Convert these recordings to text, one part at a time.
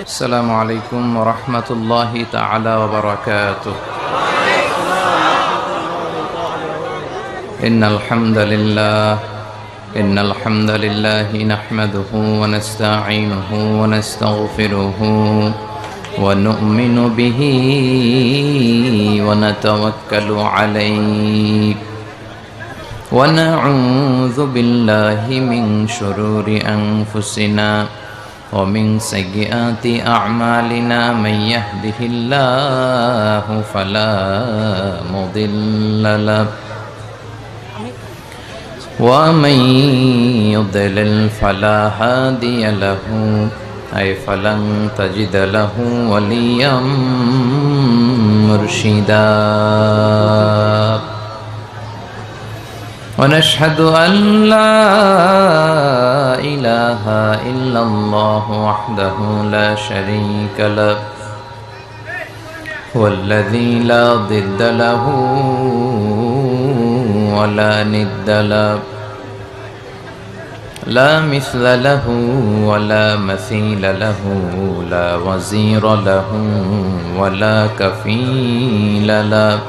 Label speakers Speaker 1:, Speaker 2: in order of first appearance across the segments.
Speaker 1: السلام عليكم ورحمة الله تعالى وبركاته. إن الحمد لله نحمده ونستعينه ونستغفره ونؤمن به ونتوكل عليه ونعوذ بالله من شرور أنفسنا ومن سيئات أعمالنا. من يهده الله فلا مضل له ومن يضلل فلا هادي له فلن تجد له وليا مرشدا. ونشهد أن لا إله إلا الله وحده لا شريك له هو الذي لا ضد له ولا ند له لا مثل له ولا مثيل له لا وزير له ولا كفيل له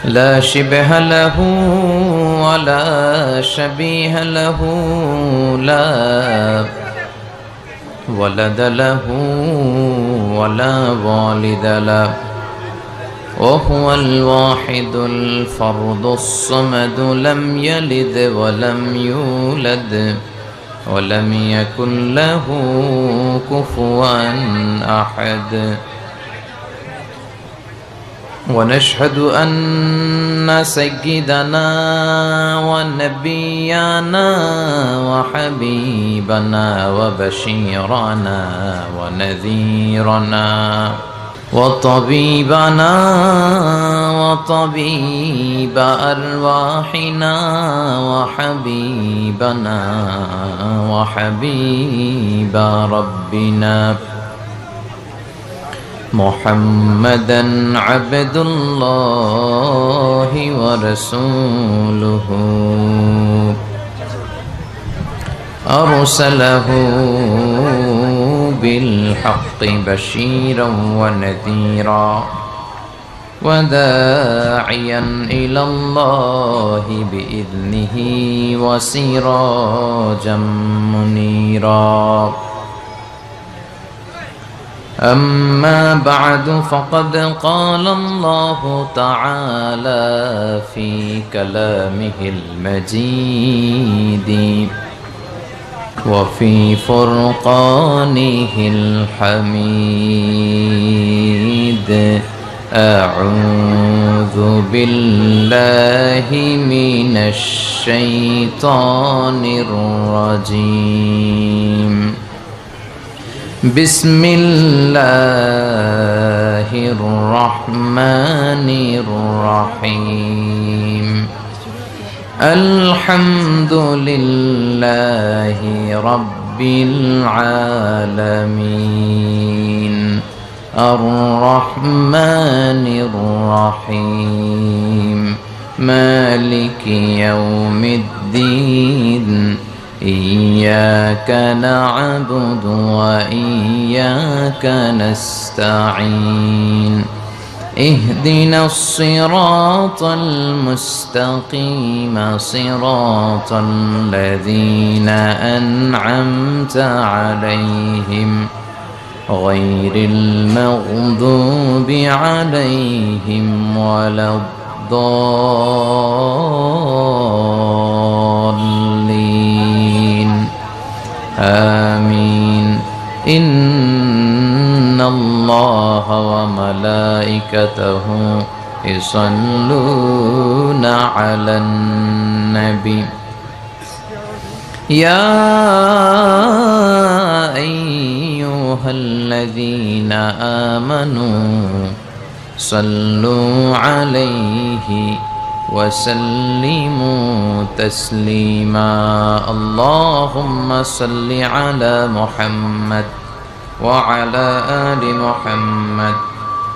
Speaker 1: لا شبه له ولا شبيه له لا ولد له ولا والد له وهو الواحد الفرد الصمد لم يلد ولم يولد ولم يكن له كفوا أحد. ونشهد أن سيدنا ونبينا وحبيبنا وبشيرنا ونذيرنا وطبيبنا وطبيب أرواحنا وحبيبنا وحبيب ربنا محمدا عبد الله ورسوله أرسله بالحق بشيرا ونذيرا وداعيا إلى الله بإذنه وسراجا منيرا. أما بعد فقد قال الله تعالى في كلامه المجيد وفي فرقانه الحميد أعوذ بالله من الشيطان الرجيم. بسم الله الرحمن الرحيم. الحمد لله رب العالمين الرحمن الرحيم مالك يوم الدين إياك نعبد وإياك نستعين اهدنا الصراط المستقيم صراط الذين أنعمت عليهم غير المغضوب عليهم ولا الضالين آمين. إن الله وملائكته يصلون على النبي يا أيها الذين آمنوا صلوا عليه وسلموا تسليما. اللهم صل على محمد وعلى آل محمد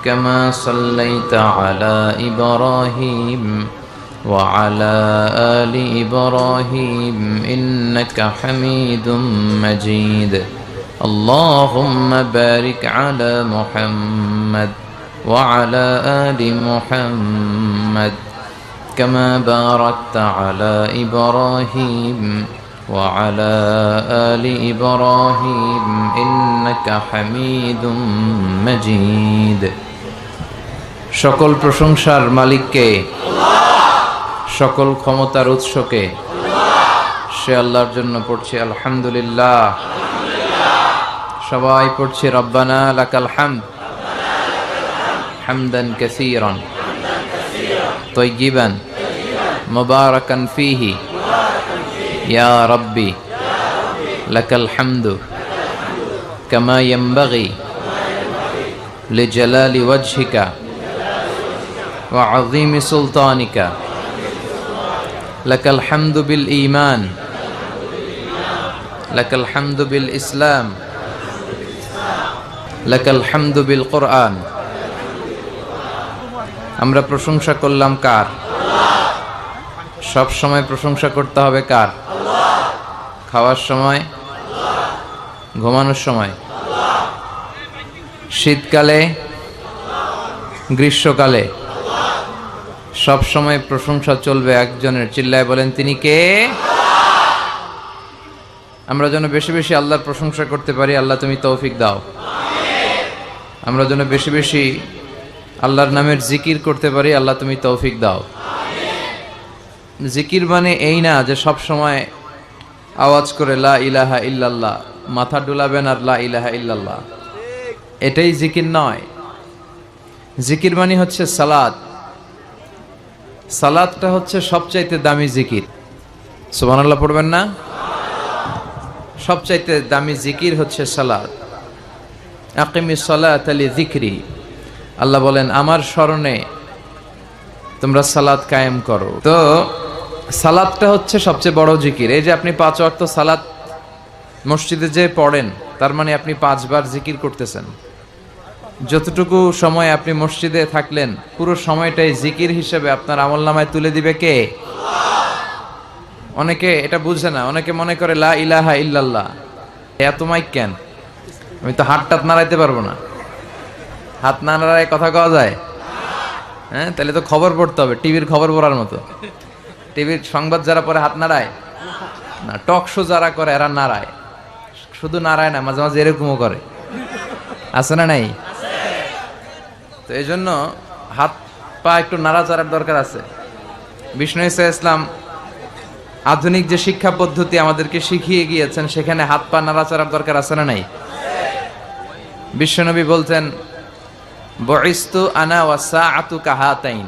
Speaker 1: كما صليت على إبراهيم وعلى آل إبراهيم إنك حميد مجيد اللهم بارك على محمد وعلى آل محمد كما باركت على إبراهيم وعلى آل إبراهيم إنك حميد مجيد সকল প্রশংসার মালিককে, সকল ক্ষমতার উৎসকে, সে আল্লাহর জন্য পড়ছি আলহামদুলিল্লাহ। সবাই পড়ছি রব্বানা লাকাল হামদ হামদান কাসীরান তাইয়িবান মুবারাকান ফীহি ইয়া রাব্বি লাকাল হামদু কামা ইয়ানবাগি লিজালালি ওয়াজহিকা ওয়া আযীমি সুলতানিকা লাকাল হামদু বিল ঈমান লাকাল হামদু বিল ইসলাম লাকাল হামদু বিল কুরআন। আমরা প্রশংসা করলাম কার? সব সময় প্রশংসা করতে হবে কার? খাওয়ার সময়, ঘুমানোর সময়, শীতকালে, গ্রীষ্মকালে, সব সময় প্রশংসা চলবে একজনের। চিল্লায় বলেন তিনি কে? আমরা যেন বেশি বেশি আল্লাহর প্রশংসা করতে পারি, আল্লাহ তুমি তৌফিক দাও। আমরা যেন বেশি বেশি আল্লাহর নামের জিকির করতে পারি, আল্লাহ তুমি তৌফিক দাও। জিকির মানে এই না যে সব সময় আওয়াজ করে লা ইলাহা ইল্লাল্লাহ, মাথা ডুলাবেন আর লা ইলাহা ইল্লাল্লাহ, এটাই জিকির নয়। জিকির মানে হচ্ছে সালাত। সালাতটা হচ্ছে সবচাইতে দামি জিকির। সুবহানাল্লাহ পড়বেন না? সবচাইতে দামি জিকির হচ্ছে সালাত। আকিমিস সালাতা লিযিকরি, আল্লাহ বলেন আমার স্মরণে তোমরা সালাত কায়েম করো। তো সালাতটা হচ্ছে সবচেয়ে বড় জিকির। এই যে আপনি 5 ওয়াক্ত সালাত মসজিদে যে পড়েন, তার মানে আপনি 5 বার জিকির করতেছেন। যতটুকু সময় আপনি মসজিদে থাকলেন, পুরো সময়টাই জিকির হিসেবে আপনার আমলনামায় তুলে দিবে কে? অনেকে এটা বুঝে না, অনেকে মনে করে লা ইলাহা ইল্লাল্লাহ, এত মাইক কেন? আমি তো হাত টাত নাড়াইতে পারবো না। হাত না নাড়ায় কথা কওয়া যায়? হ্যাঁ, তাহলে তো খবর পড়তে হবে, টিভির খবর পড়ার মতো। টিভির সংবাদ যারা পড়ে হাত নাড়ায় না, টক শো যারা করে এরা নাড়ায়। শুধু নাড়ায় না, মাঝে মাঝে এরকমও করে, আছে না নাই? তো এই জন্য হাত পা একটু নাড়াচাড়ার দরকার আছে। বিষ্ণু ঈসা ইসলাম আধুনিক যে শিক্ষা পদ্ধতি আমাদেরকে শিখিয়ে গিয়েছেন, সেখানে হাত পা নাড়াচাড়ার দরকার আছে না নাই? বিশ্বনবী বলতেন বুইস্তু আনা ওয়া সাআতু কাহাতাইন।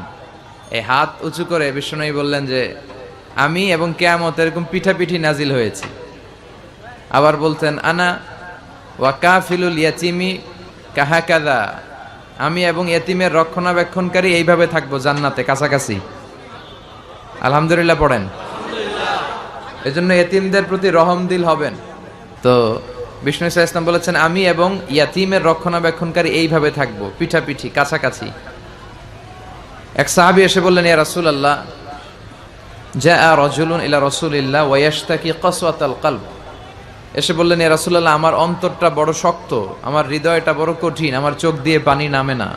Speaker 1: এই হাত উঁচু করে বিশ্বনবী বললেন যে আমি এবং কিয়ামত এরকম পিঠাপিঠি নাজিল হয়েছি। আবার বলতেন আনা ওয়া কাফিলুল ইয়াতীমি কাহাকাযা, আমি এবং এতিমের রক্ষণাবেক্ষণকারী এইভাবে থাকবো জান্নাতে কাছাকাছি। আলহামদুলিল্লাহ পড়েন। এজন্য এতিমদের প্রতি রহম দিল হবেন। তো বিষ্ণু ঈসা ইসলাম বলেছেন আমি এবং ইয়াতিমের রক্ষণাবেক্ষণকারী এইভাবে থাকবো পিঠাপিঠি কাছাকাছি। এক সাহাবী এসে বললেন ইয়া রাসূলুল্লাহ, জাআ রাজুলুন ইলা রাসূলিল্লাহ ওয়া ইয়াশতাকি কাসওয়াতাল কলব। এসে বললেন ইয়া রাসূলুল্লাহ, আমার অন্তরটা বড় শক্ত, আমার হৃদয়টা বড় কঠিন, আমার চোখ দিয়ে পানি নামে না,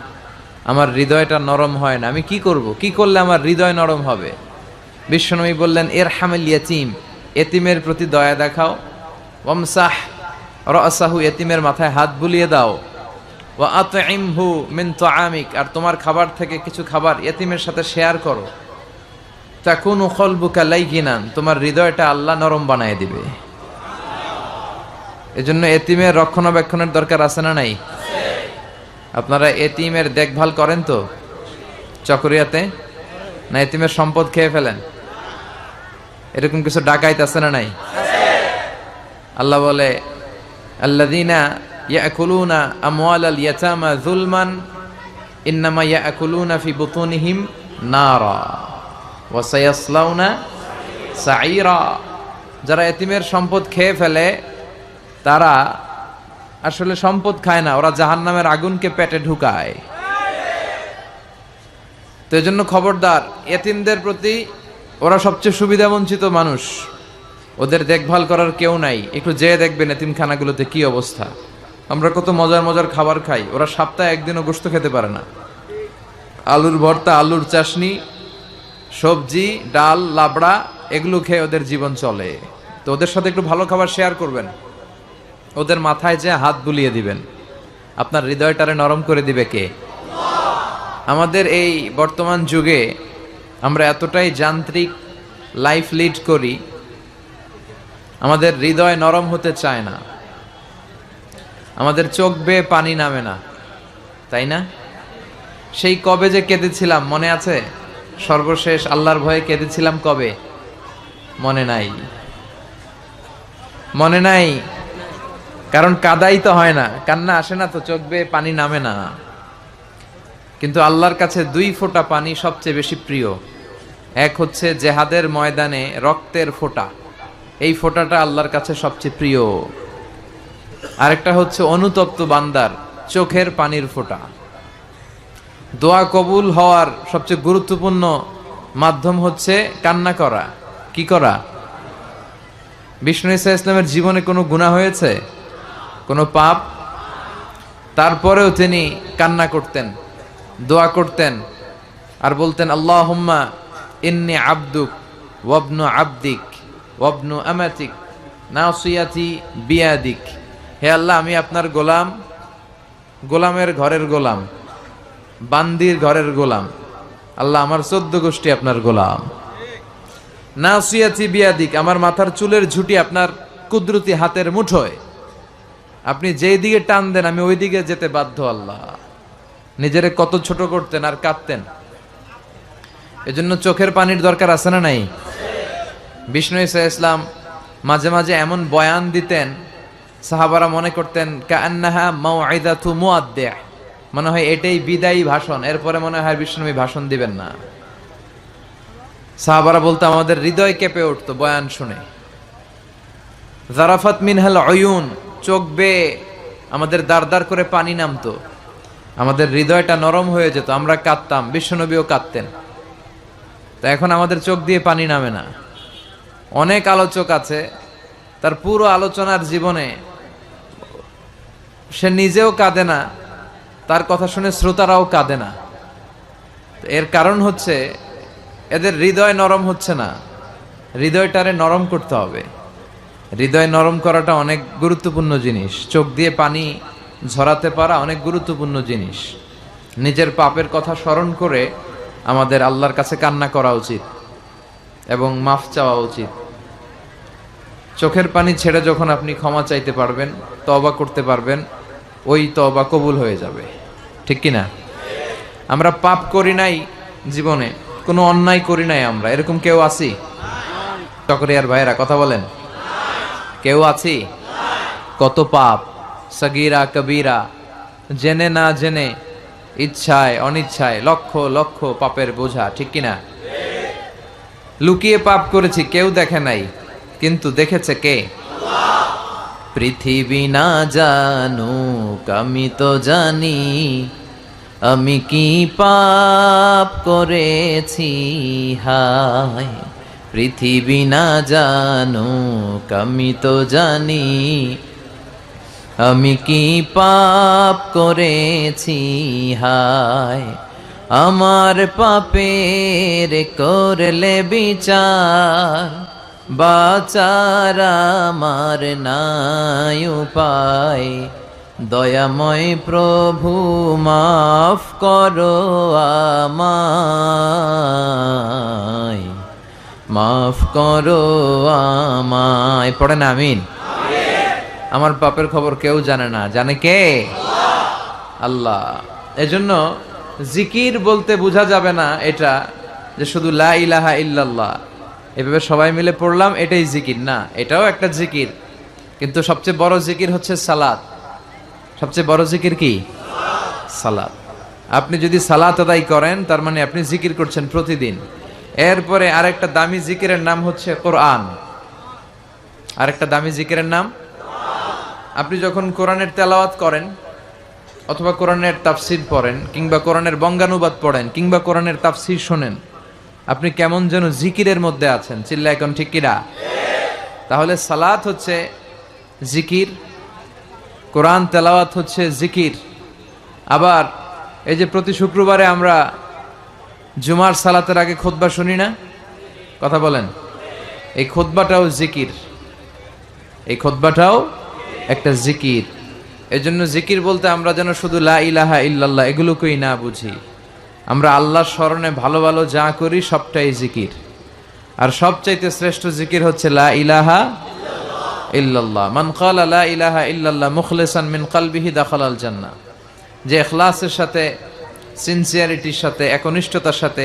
Speaker 1: আমার হৃদয়টা নরম হয় না, আমি কি করব? কি করলে আমার হৃদয় নরম হবে? বিশ্বনবী বললেন ইরহামিল ইয়াতীম, এতিমের প্রতি দয়া দেখাও। ওয়ামসাহ রাসাহু, এতিমের মাথায় হাত বুলিয়ে দাও। ওয়া আতইমহু মিন তাআমিক, আর তোমার খাবার থেকে কিছু খাবার এতিমের সাথে শেয়ার করো। তাকুনু কলবুকা লাইয়িনান, তোমার হৃদয়টা আল্লাহ নরম বানায় দিবে। এজন্য এতিমের রক্ষণাবেক্ষণের দরকার আছে না নাই? আপনারা এতিমের দেখভাল করেন তো চকরিয়াতে? না এতিমের সম্পদ খেয়ে ফেলেন? এরকম কিছু ডাকাইত আছে না নাই? আল্লাহ বলে আল্লাযীনা ইয়াকুলুনা আমওয়ালাল ইয়াতামা যুলমান ইন্নামা ইয়াকুলুনা ফি বুতুনিহিম নারা ওয়া সায়াসলাউনা সাঈরা। যারা এতিমের সম্পদ খেয়ে ফেলে তারা আসলে সম্পদ খায় না, ওরা জাহান্নামের আগুনকে পেটে ঢুকায়। তো এজন্য খবরদার, এতিমদের প্রতি, ওরা সবচেয়ে সুবিধা বঞ্চিত মানুষ, ওদের দেখভাল করার কেউ নাই। একটু যেয়ে দেখবেন এতিমখানাগুলোতে কি অবস্থা। আমরা কত মজার মজার খাবার খাই, ওরা সপ্তাহে একদিনও গোশত খেতে পারে না। আলুর ভর্তা, আলুর চাশনি, সবজি, ডাল, লাবড়া, এগুলো খেয়ে ওদের জীবন চলে। তো ওদের সাথে একটু ভালো খাবার শেয়ার করবেন, ওদের মাথায় যে হাত বুলিয়ে দিবেন, আপনার হৃদয়টারে নরম করে দিবে কে? আমাদের এই বর্তমান যুগে আমরা এতটাই যান্ত্রিক লাইফ লিড করি, আমাদের হৃদয় নরম হতে চায় না, আমাদের চোখ বেয়ে পানি নামে না, তাই না? সেই কবে যে কেঁদেছিলাম মনে আছে? সর্বশেষ আল্লাহর ভয়ে কেঁদেছিলাম কবে? মনে নাই? মনে নাই? কারণ কাদাই তো হয় না, কান্না আসে না, তো চোখ বেয়ে পানি নামে না। কিন্তু আল্লাহর কাছে 2 ফোঁটা পানি সবচেয়ে বেশি প্রিয়। এক হচ্ছে জেহাদের ময়দানে রক্তের ফোঁটা, এই ফোঁটাটা আল্লাহর কাছে সবচেয়ে প্রিয়। আরেকটা হচ্ছে অনুতপ্ত বান্দার চোখের পানির ফোঁটা। দোয়া কবুল হওয়ার সবচেয়ে গুরুত্বপূর্ণ মাধ্যম হচ্ছে কান্না করা। কি করা? বিষ্ণু ঈসা ইসলামের জীবনে কোনো গুনাহ হয়েছে? কোনো পাপ? তারপরেও তিনি কান্না করতেন, দোয়া করতেন, আর বলতেন আল্লাহুম্মা ইন্নী আবদুক ওয়াবনু আবদিক ওয়াবনু আমাতিক নাসিয়াতি বিয়াদিক। হে আল্লাহ, আমি আপনার গোলাম, গোলামের ঘরের গোলাম, বান্দির ঘরের গোলাম। আল্লাহ, আমার 14 গোষ্ঠী আপনার গোলাম। নাসিয়াতি বিয়াদিক, আমার মাথার চুলের ঝুঁটি আপনার কুদরতি হাতের মুঠোয়, আপনি যেই দিকে টান দেন আমি ওই দিকে যেতে বাধ্য। আল্লাহ, নিজেরে কত ছোট করতেন আর কাঁদতেন। এজন্য চোখের পানির দরকার আছে না নাই? বিষ্ণু ঈসা ইসলাম মাঝে মাঝে এমন বয়ান দিতেন, সাহাবারা মনে করতেন কাআন্নাহা মাউইদাতু মুআদ্দি', মনে হয় এটাই বিদায়ী ভাষণ, এরপরে মনে হয় বিষ্ণুনবী ভাষণ দিবেন না। সাহাবারা বলতো আমাদের হৃদয় কেঁপে উঠতো বয়ান শুনে। জারাফাত মিনহাল উয়ুন, চোখ বেয়ে আমাদের দাঁড় দাঁড় করে পানি নামতো, আমাদের হৃদয়টা নরম হয়ে যেত, আমরা কাঁদতাম, বিশ্বনবীও কাঁদতেন। তো এখন আমাদের চোখ দিয়ে পানি নামে না। অনেক আলোচক আছে, তার পুরো আলোচনার জীবনে সে নিজেও কাঁদে না, তার কথা শুনে শ্রোতারাও কাঁদে না। এর কারণ হচ্ছে এদের হৃদয় নরম হচ্ছে না। হৃদয়টারে নরম করতে হবে। হৃদয় নরম করাটা অনেক গুরুত্বপূর্ণ জিনিস। চোখ দিয়ে পানি ঝরাতে পারা অনেক গুরুত্বপূর্ণ জিনিস। নিজের পাপের কথা স্মরণ করে আমাদের আল্লাহর কাছে কান্না করা উচিত এবং মাফ চাওয়া উচিত। চোখের পানি ছেড়ে যখন আপনি ক্ষমা চাইতে পারবেন, তওবা করতে পারবেন, ওই তওবা কবুল হয়ে যাবে। ঠিক কি না? আমরা পাপ করি নাই জীবনে, কোনো অন্যায় করি নাই আমরা, এরকম কেউ আছি? চকরিয়ার ভাইয়েরা কথা বলেন, কেউ আছি? কত পাপ, সগীরা কবিরা, জেনে না জেনে, ইচ্ছায় অনিচ্ছায়, লক্ষ লক্ষ পাপের বোঝা। ঠিক কিনা? লুকিয়ে পাপ করেছি, কেউ দেখে নাই, কিন্তু দেখেছে কে? পৃথিবী না জানুক আমি তো জানি, আমি কি পাপ করেছি হায়। পৃথিবী না জানুক আমি তো জানি, আমি কি পাপ করেছি হায়। আমার পাপের করলে বিচার, বাঁচার আমার নাই উপায়। দয়াময় প্রভু মাফ করো আমায়, মাফ করো আমায়। পড়েন আমিন। আমার পাপের খবর কেউ জানে না, জানে কে? আল্লাহ। এজন্য জিকির বলতে বোঝা যাবে না এটা যে শুধু লা ইলাহা ইল্লাল্লাহ এভাবে সবাই মিলে পড়লাম এটাই জিকির না, এটাও একটা জিকির, কিন্তু সবচেয়ে বড় জিকির হচ্ছে সালাত। সবচেয়ে বড় জিকির কি? সালাত। আপনি যদি সালাত আদায় করেন তার মানে আপনি জিকির করছেন প্রতিদিন। এরপরে আরেকটা দামি জিকিরের নাম হচ্ছে কোরআন। আরেকটা দামি জিকিরের নাম, আপনি যখন কোরআনের তেলাওয়াত করেন, অথবা কোরআনের তাফসির পড়েন, কিংবা কোরআনের বঙ্গানুবাদ পড়েন, কিংবা কোরআনের তাফসির শোনেন, আপনি কেমন যেন জিকিরের মধ্যে আছেন। চিল্লা এখন ঠিক কিনা? তাহলে সালাত হচ্ছে জিকির, কোরআন তেলাওয়াত হচ্ছে জিকির। আবার এই যে প্রতি শুক্রবারে আমরা জুমার সালাতের আগে খুতবা শুনি না? কথা বলেন। এই খুতবাটাও জিকির, এই খুতবাটাও একটা জিকির। এজন্য জিকির বলতে আমরা যেন শুধু লা ইলাহা ইল্লাল্লাহ এগুলোকেই না বুঝি। আমরা আল্লাহর স্মরণে ভালো ভালো যা করি সবটাই জিকির। আর সবচাইতে শ্রেষ্ঠ জিকির হচ্ছে লা ইলাহা ইল্লাল্লাহ। মান ক্বালা লা ইলাহা ইল্লাল্লাহ মুখলিসান মিন কলবিহি দাখালাল জান্নাহ। যে ইখলাসের সাথে, সিনসিয়ারিটির সাথে, একনিষ্ঠতার সাথে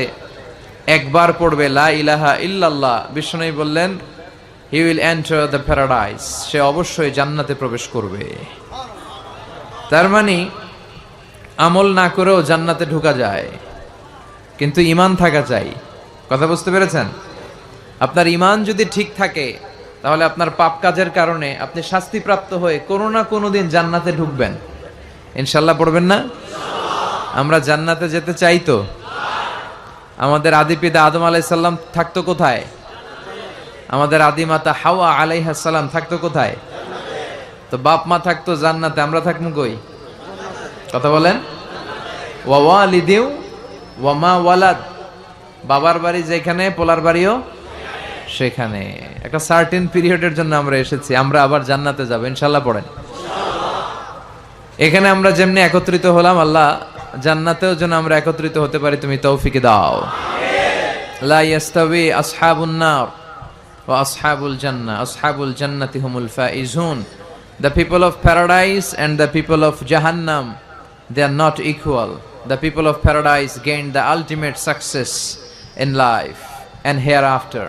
Speaker 1: একবার পড়বে লা ইলাহা ইল্লাল্লাহ, বিষ্ণু বললেন he will enter the paradise, সে অবশ্যই জান্নাতে প্রবেশ করবে। তার মানে আমল না করেও জান্নাতে ঢোকা যায়, কিন্তু ঈমান থাকা চাই। কথা বুঝতে পেরেছেন? আপনার ঈমান যদি ঠিক থাকে তাহলে আপনার পাপ কাজের কারণে আপনি শাস্তিপ্রাপ্ত হয়ে কোনো না কোনো দিন জান্নাতে ঢুকবেন। ইনশাল্লাহ পড়বেন না? আমরা জান্নাতে যেতে চাই তো। আমাদের আদি পিতা আদম আলাইহিস সালাম থাকতো কোথায়? আমাদের আদি মাতা হাওয়া আলাইহিস সালাম থাকতো কোথায়? তো বাপ মা থাকতো জান্নাতে, আমরা থাকবো কই? কথা বলেন। ওয়া ওয়ালিদিউ ওয়া মা ওয়ালাদ, বাবার বাড়ি যেখানে পোলার বাড়িও সেখানে। একটা সার্টেন পিরিয়ডের জন্য আমরা এসেছি, আমরা আবার জান্নাতে যাব ইনশাআল্লাহ পড়েন। এখানে আমরা যেমনি একত্রিত হলাম, আল্লাহ জান্নাতেও যেন আমরা একত্রিত হতে পারি, তুমি তৌফিক দাও। লা ইয়াস্তাবি আসহাবুন নার ওয়া আসহাবুল জান্নাহ, আসহাবুল জান্নাতি হুমুল Faizun. The people of paradise and the people of Jahannam, they are not equal. The people of paradise gained the ultimate success in life and hereafter.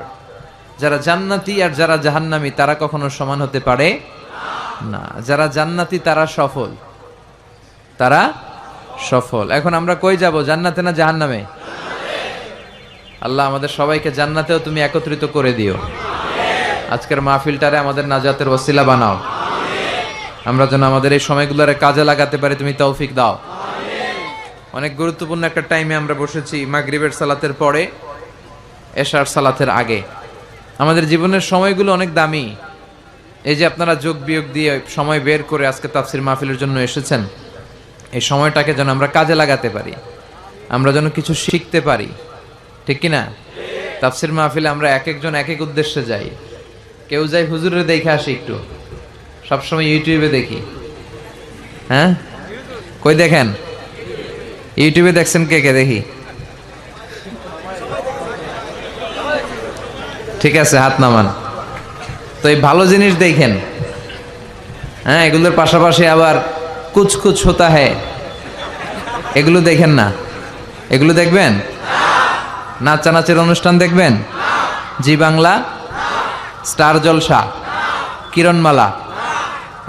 Speaker 1: যারা জান্নাতি আর যারা জাহান্নামী তারা কখনো সমান হতে পারে না। যারা জান্নাতি তারা সফল, তারা সফল। এখন আমরা কই যাব, জান্নাতে না জাহান্নামে? আল্লাহ আমাদের সবাইকে জান্নাতেও তুমি একত্রিত করে দিও। আজকের মাহফিলটারে আমাদের নাজাতের ওসিলা বানাও। আমরা যেন আমাদের এই সময়গুলোরে কাজে লাগাতে পারি, তুমি তৌফিক দাও। অনেক গুরুত্বপূর্ণ একটা টাইমে আমরা বসেছি, মাগরিবের সালাতের পরে, এশার সালাতের আগে। আমাদের জীবনের সময়গুলো অনেক দামি। এই যে আপনারা যোগ বিয়োগ দিয়ে সময় বের করে আজকে তাফসির মাহফিলের জন্য এসেছেন, এই সময়টাকে যেন আমরা কাজে লাগাতে পারি, আমরা যেন কিছু শিখতে পারি, ঠিক কিনা? তাফসির মাহফিলে আমরা এক একজন এক এক উদ্দেশ্যে যাই। কেউ যাই হুজুরের দেখে আসি, একটু সবসময় ইউটিউবে দেখি। হ্যাঁ, কই দেখেন? ইউটিউবে দেখছেন কে কে? দেখি। ঠিক আছে, হাত নামান। তো এই ভালো জিনিস দেখেন, হ্যাঁ, এগুলোর পাশাপাশি আবার কুছ কুছ হোতা হ্যায়, এগুলো দেখেন না? এগুলো দেখবেন? নাচানাচের অনুষ্ঠান দেখবেন? জি বাংলা, স্টার জলসা, কিরণমালা,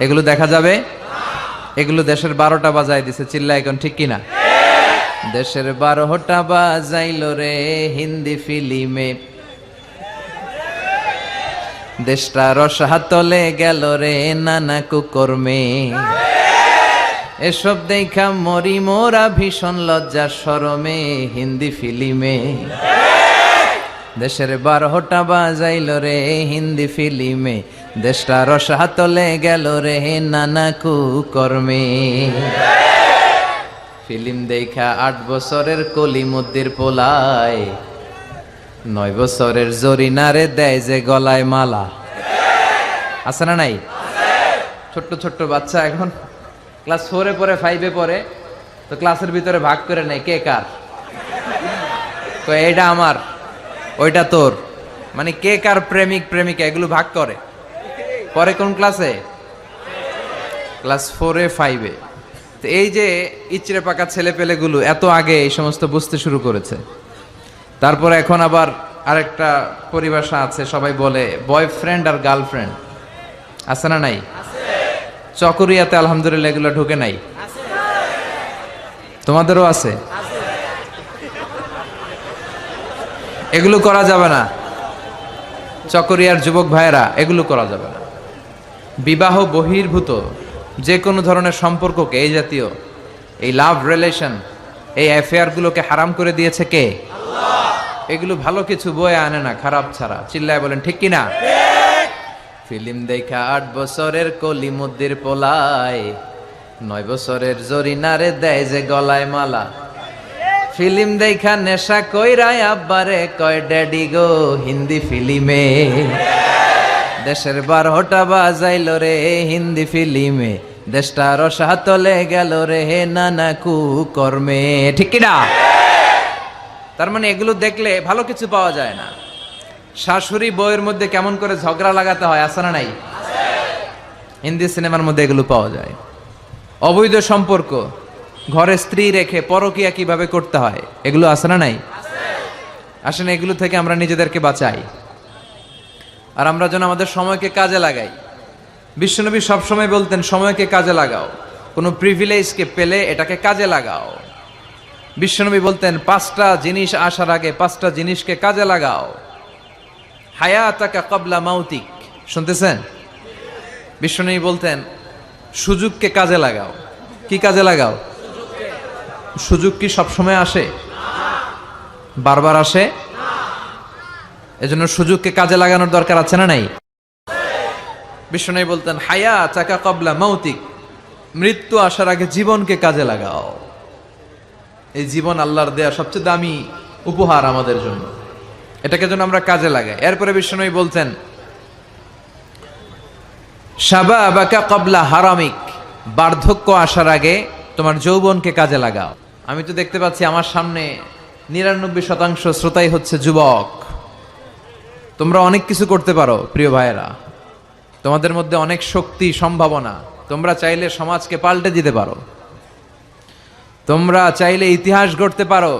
Speaker 1: এগুলো দেখা যাবে? এগুলো দেশের 12টা বাজায় দিছে। চিল্লা এখন ঠিক কিনা? দেশের 12টা বাজাইলো রে হিন্দি ফিল্মে, দেশটা রসাতলে গেল রে নানা কুকর্মে। এসব দেখা মরি মোরা ভীষণ লজ্জা শরমে হিন্দি ফিল্মে। দেশের 12টা বাজাইলো রে হিন্দি ফিল্মে, দেশটা রসাতলে গেল রে নানা কুকর্মে। ফিল্ম দেখা 8 বছরের কলিমুদ্দির পোলায়, 9 বছরের জরিনারে দেয় যে গলায় মালা। আছে না নাই? ছোট্ট ছোট্ট বাচ্চা এখন ক্লাস 4-এ পড়ে, 5-এ পড়ে, তো ক্লাসের ভিতরে ভাগ করে নেয় কে কার। এইটা আমার, ওইটা তোর, মানে কে কার প্রেমিক প্রেমিকা, এগুলো ভাগ করে। পরে কোন ক্লাসে? ক্লাস 4-এ 5-এ। তো এই যে ইচড়ে পাকা ছেলে পেলেগুলো এত আগে এই সমস্ত বুঝতে শুরু করেছে। তারপরে এখন আবার আরেকটা পরিভাষা আছে, সবাই বলে বয়ফ্রেন্ড আর গার্লফ্রেন্ড। আছে না নাই? চকরিয়াতে আলহামদুলিল্লাহ এগুলো ঢুকে নাই? তোমাদেরও আছে? এগুলো করা যাবে না। চকরিয়ার যুবক ভাইয়েরা, এগুলো করা যাবে না। বিবাহ বহির্ভূত যে কোনো ধরনের সম্পর্ককে, এই জাতীয় এই লাভ রিলেশন, এই অ্যাফেয়ারগুলোকে হারাম করে দিয়েছে কে? এগুলো ভালো কিছু বয়ে আনে না খারাপ ছাড়া। চিল্লায় বলেন ঠিক কিনা? ফিল্ম দেখা 8 বছরের কলিমুদ্দির পোলায়, 9 বছরের জরিনারে দেয় যে গলায় মালা। ফিল্ম দেখা নেশা কইরায় আব্বারে কয় ড্যাডি গো হিন্দি ফিল্মে, দেশের 12টা বাজাইল রে হিন্দি ফিল্মে, দেশটা রসাতলে গেল রে নানা কুকর্মে। ঠিক কিনা? তার মানে এগুলো দেখলে ভালো কিছু পাওয়া যায় না। শাশুড়ি বউয়ের মধ্যে কেমন করে ঝগড়া লাগাতে হয় আছে না নাই? হিন্দি সিনেমার মধ্যে এগুলো পাওয়া যায়। অবৈধ সম্পর্ক, ঘরে স্ত্রী রেখে পরকিয়া কিভাবে করতে হয় এগুলো আছে না নাই? আসেন এগুলো থেকে আমরা নিজেদেরকে বাঁচাই, আর আমরা যেন আমাদের সময়কে কাজে লাগাই। বিশ্বনবী সবসময় বলতেন সময়কে কাজে লাগাও, কোনো প্রিভিলেজকে পেলে এটাকে কাজে লাগাও। বিশ্বনবী বলতেন 5টা জিনিস আসার আগে 5টা জিনিসকে কাজে লাগাও। হায়াতাকা ক্বাবলা মাউতিক, শুনতেছেন? বিশ্বনবী বলতেন সুযোগকে কাজে লাগাও। কি কাজে লাগাও? সুযোগ কি সবসময় আসে? বারবার আসে? এজন্য সুযোগকে কাজে লাগানোর দরকার আছে না নাই? বিশ্বনবী বলতেন হায়াতাকা ক্বাবলা মাউতিক, মৃত্যু আসার আগে জীবনকে কাজে লাগাও। এই জীবন আল্লাহর দেয়া সবচেয়ে দামি উপহার আমাদের জন্য, এটাকে যেন আমরা কাজে লাগাই। এরপরে বিশ্বনবী বলতেন শাবাবাকা ক্বাবলা হারামিক, বার্ধক্য আসার আগে তোমার যৌবনকে কাজে লাগাও। আমি তো দেখতে পাচ্ছি আমার সামনে 99% শ্রোতাই হচ্ছে যুবক। তোমরা অনেক কিছু করতে পারো প্রিয় ভাইয়েরা, তোমাদের মধ্যে অনেক শক্তি সম্ভাবনা, তোমরা চাইলে সমাজকে পাল্টে দিতে পারো, তোমরা চাইলে ইতিহাস গড়তে পারো।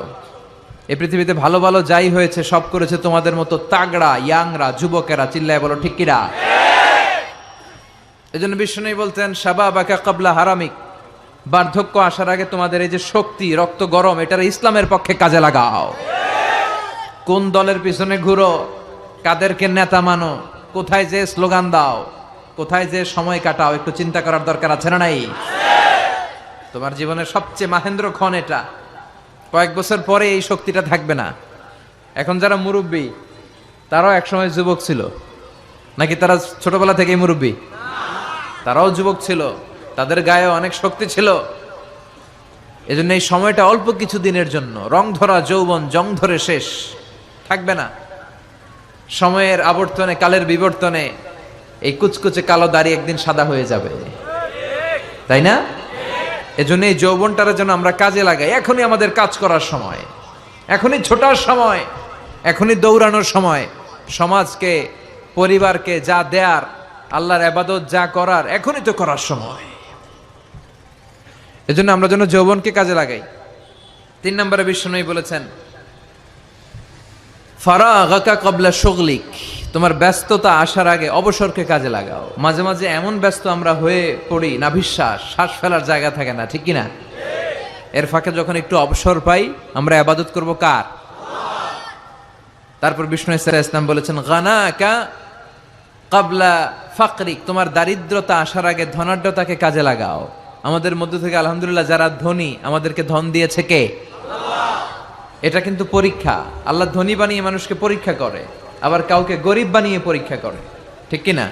Speaker 1: এই পৃথিবীতে ভালো ভালো যাই হয়েছে সব করেছে তোমাদের মতো তাগড়া ইয়াংরা, যুবকেরা। চিল্লায় বলো ঠিক কিনা? এজন্য বিষ্ণু বলতেন শাবাবাকা ক্বাবলা হারামিক, বার্ধক্য আসার আগে তোমাদের এই যে শক্তি, রক্ত গরম, এটার ইসলামের পক্ষে কাজে লাগাও। কোন দলের পিছনে ঘুরো, কাদেরকে নেতা মানো, কোথায় যে স্লোগান দাও, কোথায় যে সময় কাটাও, একটু চিন্তা করার দরকার আছে না নাই? তোমার জীবনের সবচেয়ে মাহেন্দ্র ক্ষণ এটা। কয়েক বছর পরে এই শক্তিটা থাকবে না। এখন যারা মুরব্বী তারাও একসময় যুবক ছিল নাকি? তারা ছোটবেলা থেকেই মুরব্বী? তারাও যুবক ছিল, তাদের গায়ে অনেক শক্তি ছিল। এজন্য এই সময়টা অল্প কিছু দিনের জন্য। রং ধরা যৌবন জং ধরে শেষ, থাকবে না। সময়ের আবর্তনে, কালের বিবর্তনে এই কুচকুচে কালো দাড়ি একদিন সাদা হয়ে যাবে, তাই না? এজন্য এই যৌবনটার জন্য আমরা কাজে লাগাই। এখনই আমাদের কাজ করার সময়, এখনই ছোটার সময়, এখনই দৌড়ানোর সময়। সমাজকে, পরিবারকে যা দেয়ার, আল্লাহর ইবাদত যা করার, এখনই তো করার সময়। এজন্য আমরা যেন যৌবনকে কাজে লাগাই। 3 নম্বরে বিশ্বনবী বলেছেন ফারাগাকা ক্বাবলা শুগলিক, তোমার ব্যস্ততা আসার আগে অবসরকে কাজে লাগাও। মাঝে মাঝে এমন ব্যস্ত আমরা হয়ে পড়ি, নাভিশ্বাস, শ্বাস ফেলার জায়গা থাকে না, ঠিক কিনা? এর ফাঁকে যখন একটু অবসর পাই আমরা ইবাদত করব কার? তারপর বিষ্ণু ইসলাম বলেছেন গানাকা ক্বাবলা ফাকরিক, তোমার দারিদ্রতা আসার আগে ধনাঢ্যতাকে কাজে লাগাও। আমাদের মধ্য থেকে আলহামদুলিল্লাহ যারা ধনী, আমাদেরকে ধন দিয়েছে কে? এটা কিন্তু পরীক্ষা। আল্লাহ ধনী বানিয়ে মানুষকে পরীক্ষা করে, আবার কাউকে গরিব বানিয়ে পরীক্ষা করে, ঠিক কিনা?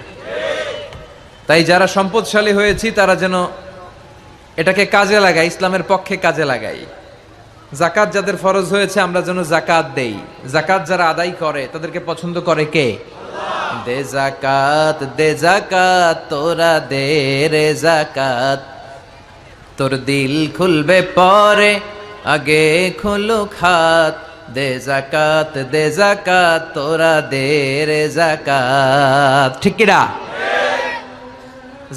Speaker 1: তাই যারা সম্পদশালী হয়েছি তারা যেন এটাকে কাজে লাগাই, ইসলামের পক্ষে কাজে লাগাই। জাকাত যাদের ফরজ হয়েছে আমরা যেন জাকাত দেই। জাকাত যারা আদায় করে তাদেরকে পছন্দ করে কে? দে জাকাত, দে জাকাত, তোরা দে রে জাকাত, তোর দিল খুলবে পরে, আগে খুলো খাত। দে জাকাত, দে জাকাত, তোরা দে রে জাকাত। ঠিক কিনা?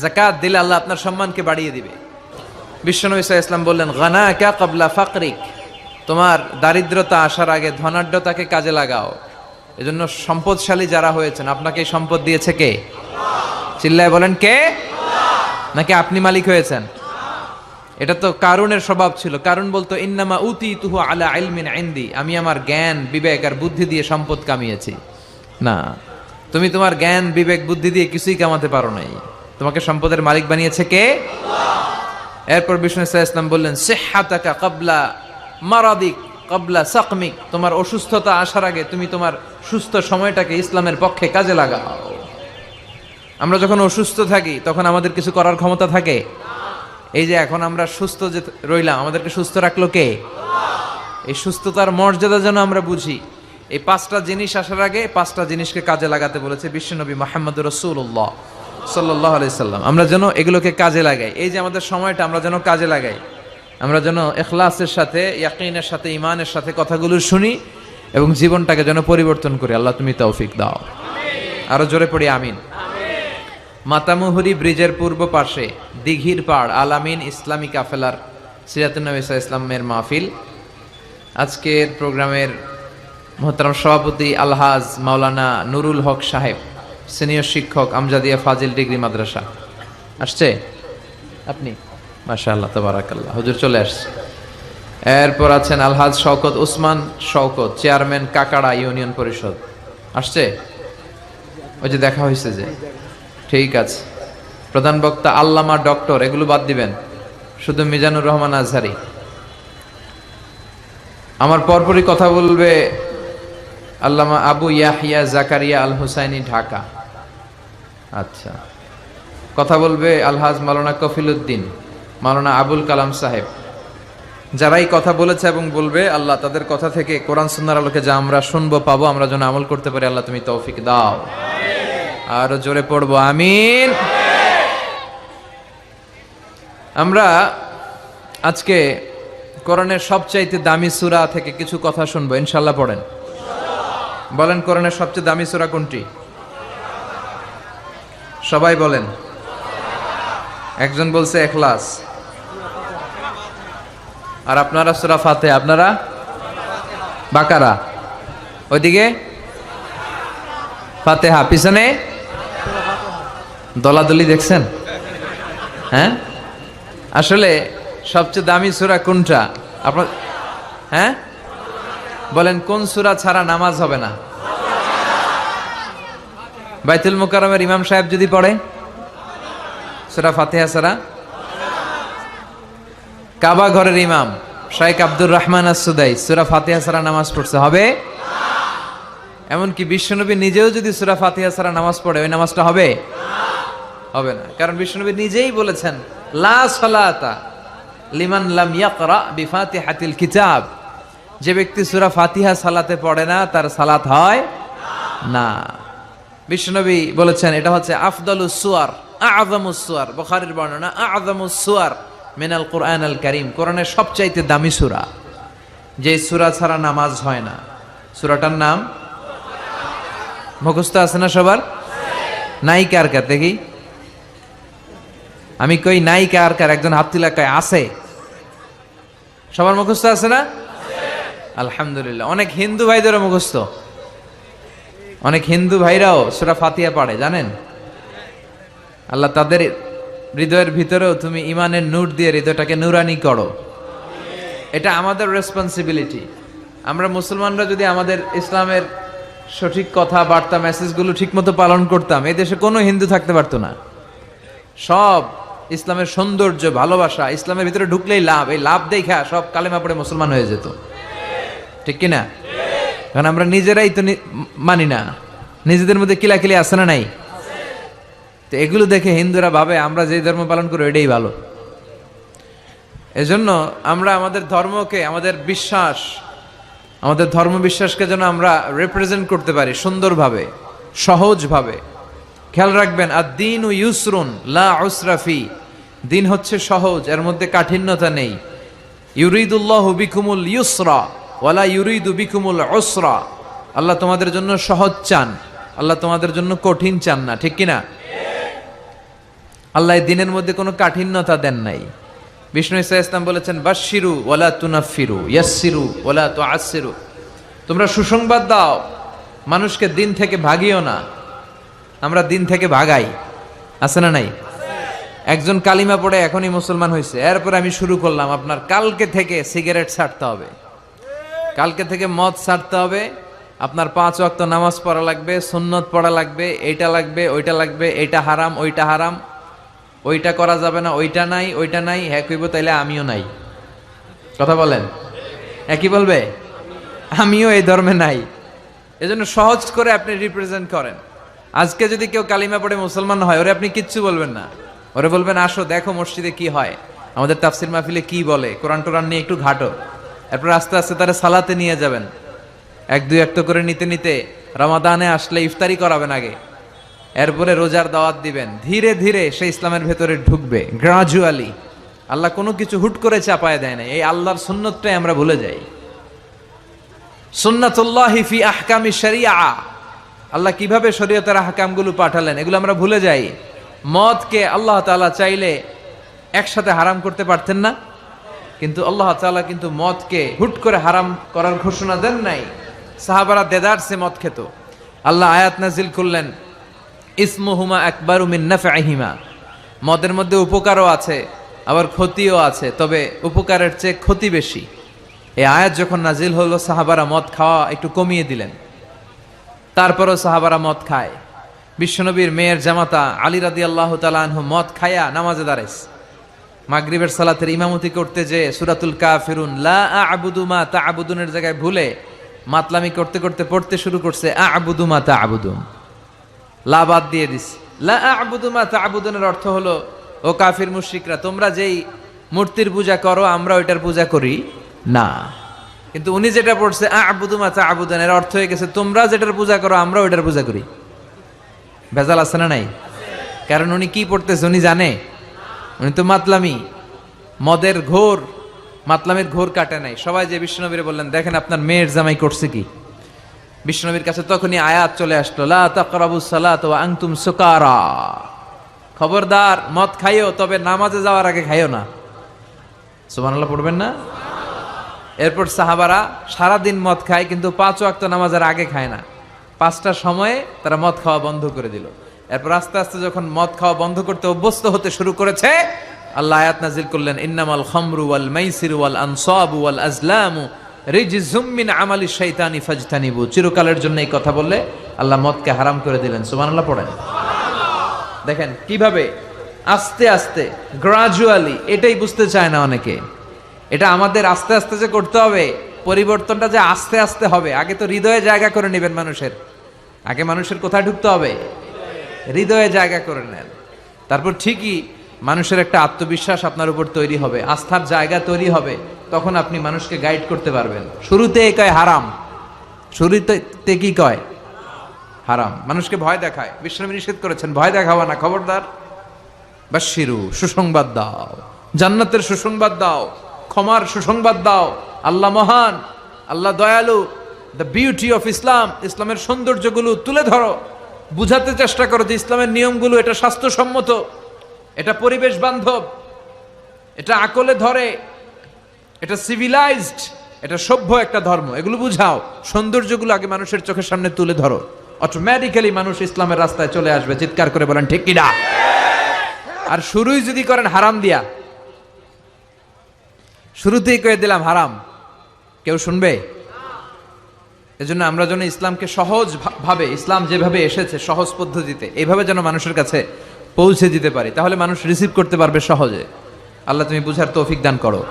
Speaker 1: জাকাত দিলে আল্লাহ আপনার সম্মানকে বাড়িয়ে দিবে। বিশ্বনবী সাল্লাল্লাহু আলাইহি ওয়াসাল্লাম বললেন গানাকা ক্বাবলা ফাকরিক, তোমার দারিদ্রতা আসার আগে ধনাঢ্যতাকে কাজে লাগাও। এজন্য সম্পদশালী যারা হয়েছেন, আপনাকে এই সম্পদ দিয়েছে কে? চিল্লায় বলেন কে? নাকি আপনি মালিক হয়েছেন? এটা তো কারুনের স্বভাব ছিল। কারুন বলতো ইন্নামা উতীতুহু আলা ইলমিন ইনদি, আমি আমার জ্ঞান বিবেক আর বুদ্ধি দিয়ে সম্পদ কামিয়েছি। না, তুমি তোমার জ্ঞান বিবেক বুদ্ধি দিয়ে কিছুই কামাতে পারো নাই। তোমাকে সম্পদের মালিক বানিয়েছে কে? এরপর বিষ্ণু সাল্লাল্লাহু আলাইহি ওয়াসাল্লাম বললেন, সিহহাতাকা ক্বাবলা মারাদিক ক্বাবলা সাকমিক, তোমার অসুস্থতা আসার আগে তুমি তোমার সুস্থ সময়টাকে ইসলামের পক্ষে কাজে লাগাও। আমরা যখন অসুস্থ থাকি তখন আমাদের কিছু করার ক্ষমতা থাকে? এই যে এখন আমরা সুস্থ যে রইলাম, আমাদেরকে সুস্থ রাখলো কে? এই সুস্থতার মর্যাদা যেন আমরা বুঝি। এই পাঁচটা জিনিস আসার আগে পাঁচটা জিনিসকে কাজে লাগাতে বলেছে বিশ্বনবী মুহাম্মদুর রাসূলুল্লাহ সাল্লাল্লাহু আলাইহি সাল্লাম। আমরা যেন এগুলোকে কাজে লাগাই। এই যে আমাদের সময়টা আমরা যেন কাজে লাগাই, আমরা যেন ইখলাসের সাথে, ইয়াকিনের সাথে, ঈমানের সাথে কথাগুলো শুনি এবং জীবনটাকে যেন পরিবর্তন করি। আল্লাহ তুমি তৌফিক দাও। আরো জোরে পড়ি আমিন। মাতামুহুরি ব্রিজের পূর্ব পাশে দিঘির পাড় আলামিন ইসলামী কাফেলার সিরাতুন নবী সাল্লাল্লাহু আলাইহি ওয়াসাল্লামের মাহফিল। আজকের প্রোগ্রামের মোহতারাম সভাপতি আলহাজ মাওলানা নুরুল হক সাহেব, সিনিয়র শিক্ষক, আমজাদিয়া ফাজিল ডিগ্রি মাদ্রাসা। আসছে আপনি? মাশাআল্লাহ, তাবারাকাল্লাহ, হুজুর চলে আসছে। এরপর আছেন আলহাজ শওকত উসমান শওকত, চেয়ারম্যান কাকাড়া ইউনিয়ন পরিষদ। আসছে? ওই যে দেখা হয়েছে যে, ঠিক আছে। প্রধান বক্তা আল্লামা ডক্টর, এগুলো বাদ দিবেন, শুধু মিজানুর রহমান আজহারি। আমার পরপরই কথা বলবে আল্লামা আবু ইয়াহিয়া জাকারিয়া আল হুসাইনি, ঢাকা। আচ্ছা, কথা বলবে আলহাজ মাওলানা কফিলউদ্দিন, মাওলানা আবুল কালাম সাহেব। যারাই কথা বলেছে এবং বলবে, আল্লাহ তাদের কথা থেকে কোরআন সুন্নাহর আলোকে যা আমরা শুনবো পাবো, আমরা যেন আমল করতে পারি, আল্লাহ তুমি তৌফিক দাও। আরো জোরে পড়বো আমিন। আমরা আজকে কোরআনের সবচাইতে দামি সূরা থেকে কিছু কথা শুনবো, ইনশাআল্লাহ। পড়েন, বলেন কোরআনের সবচেয়ে দামি সূরা কোনটি? সবাই বলেন। একজন বলছে ইখলাস, আর আপনারা সূরা ফাতিহা, আপনারা বাকারা, ওইদিকে ফাতিহা, পিছনে দলাদলি দেখছেন? হ্যাঁ, আসলে সবচেয়ে দামি সূরা কোনটা আপনার? হ্যাঁ বলেন, কোন সূরা ছাড়া নামাজ হবে না? বাইতুল মুকাররমের ইমাম সাহেব যদি পড়ে সূরা ফাতিহা ছাড়া? কাবা ঘরের ইমাম শাইখ আব্দুর রহমান আস-সুদাই সূরা ফাতিহা ছাড়া নামাজ পড়ছে হবে? এমনকি বিশ্বনবী নিজেও যদি সূরা ফাতিহা ছাড়া নামাজ পড়ে, ওই নামাজটা হবে? হবে না। কারণ বিশ্বনবী নিজেই বলেছেন, লা সালাতা লিমান লাম ইয়াকরা বিফাতিহাতিল কিতাব, যে ব্যক্তি সূরা ফাতিহা সালাতে পড়ে না তার সালাত হয় না। বিশ্বনবী বলেছেন এটা হচ্ছে আফদালুস সুয়ার, আযমুস সুয়ার, বুখারীর বর্ণনা, আযমুস সুয়ার মিনাল কুরআন আল কারীম, কোরআনের সবচাইতে দামি সূরা। যে সূরা ছাড়া নামাজ হয় না, সূরাটার নাম মুখস্থ আছে না সবার? নাই কার কার দেখি? আমি কই নাই কার কার? একজন হাত তুলে কয় আছে। সবার মুখস্থ আছে না? আলহামদুলিল্লাহ। অনেক হিন্দু ভাইদেরও মুখস্থ, অনেক হিন্দু ভাইরাও সূরা ফাতিহা পড়ে, জানেন? আল্লাহ তাদের হৃদয়ের ভিতরেও তুমি ইমানের নূর দিয়ে হৃদয়টাকে নুরানি করো। এটা আমাদের রেসপন্সিবিলিটি। আমরা মুসলমানরা যদি আমাদের ইসলামের সঠিক কথা, বার্তা, মেসেজগুলো ঠিকমতো পালন করতাম, এই দেশে কোনো হিন্দু থাকতে পারতো না। সব ইসলামের সৌন্দর্য, ভালোবাসা, ইসলামের ভিতরে ঢুকলেই লাভ, এই লাভ দেখা সব কালেমা পড়ে মুসলমান হয়ে যেত, ঠিক কিনা? কারণ আমরা নিজেরাই তো মানি না, নিজেদের মধ্যে কিলাকিলি আছে না নাই? তো এগুলো দেখে হিন্দুরা ভাবে আমরা যে ধর্ম পালন করি এটাই ভালো। এজন্য আমরা আমাদের ধর্মকে, আমাদের বিশ্বাস, আমাদের ধর্ম বিশ্বাসকে যেন আমরা রিপ্রেজেন্ট করতে পারি সুন্দরভাবে, সহজভাবে। খেয়াল রাখবেন, আদ-দীনু ইউসরুন লা উসরা ফি, দিন হচ্ছে সহজ, এর মধ্যে কাঠিন্যতা নেই। ইউরিদুল্লাহু বিকুমুল ইউসরা ওয়ালা ইউরিদু বিকুমুল উসরা, আল্লাহ তোমাদের জন্য সহজ চান, আল্লাহ তোমাদের জন্য কঠিন চান না, ঠিক কিনা? আল্লাহ দিনের মধ্যে কোনো কাঠিন্যতা দেন নাই। বিষ্ণু ঈসা ইসলাম বলেছেন, বাশশিরু ওয়ালা তুনাফিরু, ইয়াসসিরু ওয়ালা তুআসসিরু, তোমরা সুসংবাদ দাও, মানুষকে দিন থেকে ভাগিও না। আমরা দিন থেকে ভাগাই, আছে না নাই? একজন কালিমা পড়ে এখনই মুসলমান হয়েছে, এরপর আমি শুরু করলাম, আপনার কালকে থেকে সিগারেট ছাড়তে হবে, কালকে থেকে মদ ছাড়তে হবে, আপনার 5 ওয়াক্ত নামাজ পড়া লাগবে, সুন্নত পড়া লাগবে, এইটা লাগবে, ওইটা লাগবে, এইটা হারাম, ওইটা হারাম। ওইটা করা যাবে না, ওইটা নাই, ওইটা নাই, হ্যাঁ কইব তাইলে আমিও নাই। কথা বলেন, একই বলবে আমিও এই ধর্মে নাই। এজন্য সহজ করে আপনি রিপ্রেজেন্ট করেন। আজকে যদি কেউ কালিমা পড়ে মুসলমান হয়, ওরে আপনি কিচ্ছু বলবেন না, ওরে বলবেন আসো দেখো মসজিদে কি হয়, আমাদের তাফসির মাহফিলে কি বলে, কোরআন টোরান নিয়ে একটু ঘাটো। এরপর আস্তে আস্তে তারা সালাতে নিয়ে যাবেন, এক দুই একটা করে নিতে নিতে রমাদানে আসলে ইফতারি করাবেন আগে, এরপরে রোজার দাওয়াত দিবেন। ধীরে ধীরে সে ইসলামের ভেতরে ঢুকবে, গ্রাজুয়ালি। আল্লাহ কোনো কিছু হুট করে চাপায় দেয় না। এই আল্লাহর সুন্নতটাই আমরা ভুলে যাই। সুন্নাতুল্লাহি ফি আহকামি শরিয়া, আল্লাহ কিভাবে শরীয়তের আহকামগুলো পাঠালেন এগুলো আমরা ভুলে যাই। মদকে আল্লাহ তাআলা চাইলে একসাথে হারাম করতে পারতেন না, কিন্তু আল্লাহ তাআলা কিন্তু মদকে হুট করে হারাম করার ঘোষণা দেন নাই। সাহাবারা দেদারসে মদ খেত। আল্লাহ আয়াত নাজিল করলেন, ইসমুহুমা আকবারু মিন নাফআহিমা, মদের মধ্যে উপকারও আছে আবার ক্ষতিও আছে, তবে উপকারের চেয়ে ক্ষতি বেশি। এই আয়াত যখন নাজিল হলো, সাহাবারা মদ খাওয়া একটু কমিয়ে দিলেন। তারপরও সাহাবারা মদ খায়। বিশ্বনবীর মেয়ের জামাতা আলী রাদিয়াল্লাহু তাআলা আনহু মদ খায়া নামাজে দাঁড়াইছে। মাগরিবের সালাতের ইমামতি করতে যে সূরাতুল কাফিরুন লা আ'বুদু মা তা'বুদুনের জায়গায় ভুলে মাতলামি করতে করতে পড়তে শুরু করছে আ'বুদু মা তা'বুদুন, লা বাদ দিয়ে দিস। লা আ'বুদু মা তা'বুদুনের অর্থ হলো, ও কাফির মুশরিকরা, তোমরা যেই মূর্তির পূজা করো আমরা ওইটার পূজা করি না। কিন্তু উনি যেটা পড়ছে আ'বুদু মা তা'বুদুন, এর অর্থ হয়ে গেছে তোমরা যেটার পূজা করো আমরা ওইটার পূজা করি। ভেজাল আছে না নাই? কারণ উনি কি পড়তেছে উনি জানে? উনি তো মাতলামি, মদের ঘোর, মাতলামির ঘোর কাটে নাই। সবাই যে বিশ্বনবীরে বললেন দেখেন আপনার মেয়ের জামাই করছে কি। বিশ্বনবীর কাছে তখনই আয়াত চলে আসলো, লা তাকরাবুস সালাত ওয়া আনতুম সুকারা, খবরদার মদ খাইও তবে নামাজে যাওয়ার আগে খাইও না। সুবহানাল্লাহ পড়বেন না? এরপর সাহাবারা সারাদিন মদ খায় কিন্তু 5 ওয়াক্ত নামাজের আগে খায় না। 5টার সময়ে তারা মদ খাওয়া বন্ধ করে দিল। এরপর আস্তে আস্তে যখন মদ খাওয়া বন্ধ করতে অভ্যস্ত হতে শুরু করেছে, আল্লাহ আয়াত নাজিল করলেন, ইন্নামাল খামরু ওয়াল মাইসিরু ওয়াল আনসাবু ওয়াল আজলামু রিজজুম মিন আমালি শাইতানি ফাজতানিবু। চিরকালের জন্য এই কথা বললে আল্লাহ মদকে হারাম করে দিলেন। সুবহানাল্লাহ পড়েন। দেখেন কিভাবে আস্তে আস্তে গ্রাজুয়ালি, এটাই বুঝতে চায় না অনেকে। এটা আমাদের আস্তে আস্তে যে করতে হবে, পরিবর্তনটা যে আস্তে আস্তে হবে। আগে তো হৃদয়ে জায়গা করে নেবেন মানুষের। আগে মানুষের কোথায় ঢুকতে হবে? হৃদয়ে জায়গা করে নেন। তারপর ঠিকই মানুষের একটা আত্মবিশ্বাস আপনার উপর তৈরি হবে, আস্থার জায়গা তৈরি হবে। তখন আপনি মানুষকে গাইড করতে পারবেন। শুরুতে কয় হারাম, শুরুতে কি কয়? হারাম। মানুষকে ভয় দেখায়। বিশ্বনবী নিষেধ করেছেন ভয় দেখাবা না, খবরদার। বাশশিরু, সুসংবাদ দাও, জান্নাতের সুসংবাদ দাও, ক্ষমার সুসংবাদ দাও। আল্লাহ মহান, আল্লাহ দয়ালু। দ্য বিউটি অফ ইসলাম, ইসলামের সৌন্দর্যগুলো তুলে ধরো, বুঝাতে চেষ্টা করো যে ইসলামের নিয়মগুলো এটা স্বাস্থ্যসম্মত, এটা পরিবেশ বান্ধব, এটা আকলে ধরে, এটা সিভিলাইজড, এটা সভ্য একটা ধর্ম। এগুলো বুঝাও, সৌন্দর্যগুলো আগে মানুষের চোখের সামনে তুলে ধরো। অটোমেটিক্যালি মানুষ ইসলামের রাস্তায় চলে আসবে। চিৎকার করে বলেন ঠিক কিনা? আর শুরুই যদি করেন হারাম দিয়া, শুরুতেই কয়ে দিলাম হারাম, কেউ শুনবে? এজন্য আমরা যেন ইসলামকে সহজ ভাবে, ইসলাম যেভাবে এসেছে সহজ পদ্ধতিতে, এইভাবে যেন মানুষের কাছে পৌঁছে দিতে পারি, তাহলে মানুষ রিসিভ করতে পারবে সহজে। আল্লাহ তুমি বুঝার তৌফিক দান করো।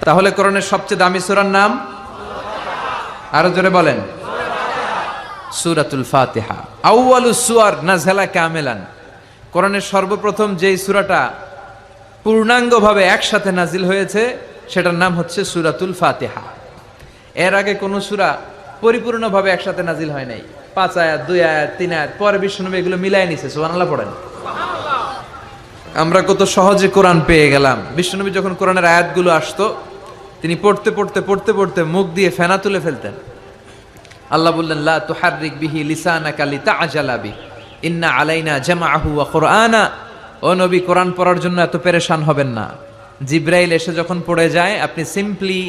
Speaker 1: তাহলে কোরআনের সবচেয়ে দামি সূরার নাম, আরো জোরে বলেন, সূরাতুল ফাতিহা। আউয়ালুস সুওয়ার নাযালা কামিলান, কোরআনের সর্বপ্রথম যেই সূরাটা পূর্ণাঙ্গভাবে একসাথে নাজিল হয়েছে সেটার নাম হচ্ছে সূরাতুল ফাতিহা। এর আগে কোন সূরা পরিপূর্ণভাবে একসাথে নাজিল হয় নাই। 5 আয়াত, 2 আয়াত, 3 আয়াত, পরে বিশ্বনবী এগুলো মিলাই নিছে। সুবহানাল্লাহ পড়েন। আমরা কত সহজে কোরআন পেয়ে গেলাম। বিশ্বনবী যখন কোরআনের আয়াতগুলো আসতো, তিনি পড়তে পড়তে পড়তে পড়তে মুখ দিয়ে ফেনা তুলে ফেলতেন। আল্লাহ বললেন, লা তুহাররিক বিহি লিসানাকা লিতাআজালা বি ইন্না আলাইনা জামআহু ওয়া কুরআনা। ও নবী, কোরআন পড়ার জন্য এত পেরেশান হবেন না। জিবরাইল এসে যখন পড়ে যায়, আপনি সিম্পলি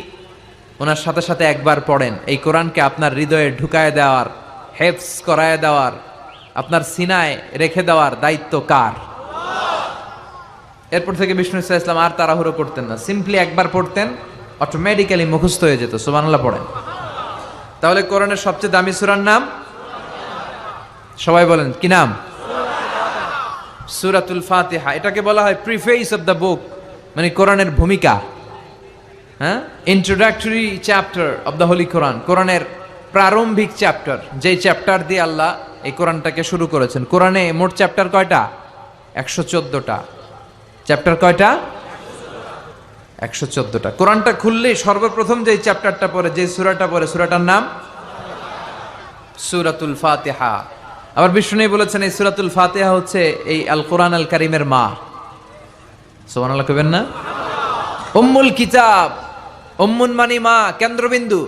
Speaker 1: ওনার সাথে সাথে একবার পড়েন। এই কোরআনকে আপনার হৃদয়ে ঢুকায় দেওয়ার, হেফজ করায় দেওয়ার, আপনার সিনায় রেখে দেওয়ার দায়িত্ব কার? এরপর থেকে বিষ্ণু ইসলাম আর তাড়াহুড়ো করতেন না, সিম্পলি একবার পড়তেন, অটোমেটিক্যালি মুখস্থ হয়ে যেত। সুবহানাল্লাহ পড়েন। তাহলে কোরআনের সবচেয়ে দামি সূরার নাম সবাই বলেন কি নাম? সূরাতুল ফাতিহা, এটাকে বলা হয় প্রিফেস অফ দ্য বুক, মানে কোরআনের ভূমিকা, হ্যাঁ, introductory chapter of the holy Quran, কোরআনের প্রারম্ভিক চ্যাপ্টার, যেই চ্যাপ্টার দিয়ে আল্লাহ এই কোরআনটাকে শুরু করেছেন। কোরআনে মোট চ্যাপ্টার কয়টা? 114টা। চ্যাপ্টার কয়টা? 114টা। কোরআনটা খুললেই সর্বপ্রথম যে চ্যাপ্টারটা পড়ে, যে সূরাটা পড়ে, সূরাটার নাম সূরাতুল ফাতিহা। আবার বিষ্ণু বলেছেন এই সূরাতুল ফাতিহা হচ্ছে এই আল কোরআন আল কারীমের মা। সুবহানাল্লাহ কইবেন না? উম্মুল কিতাব, উম্মুন মানে মা, কেন্দ্রবিন্দু।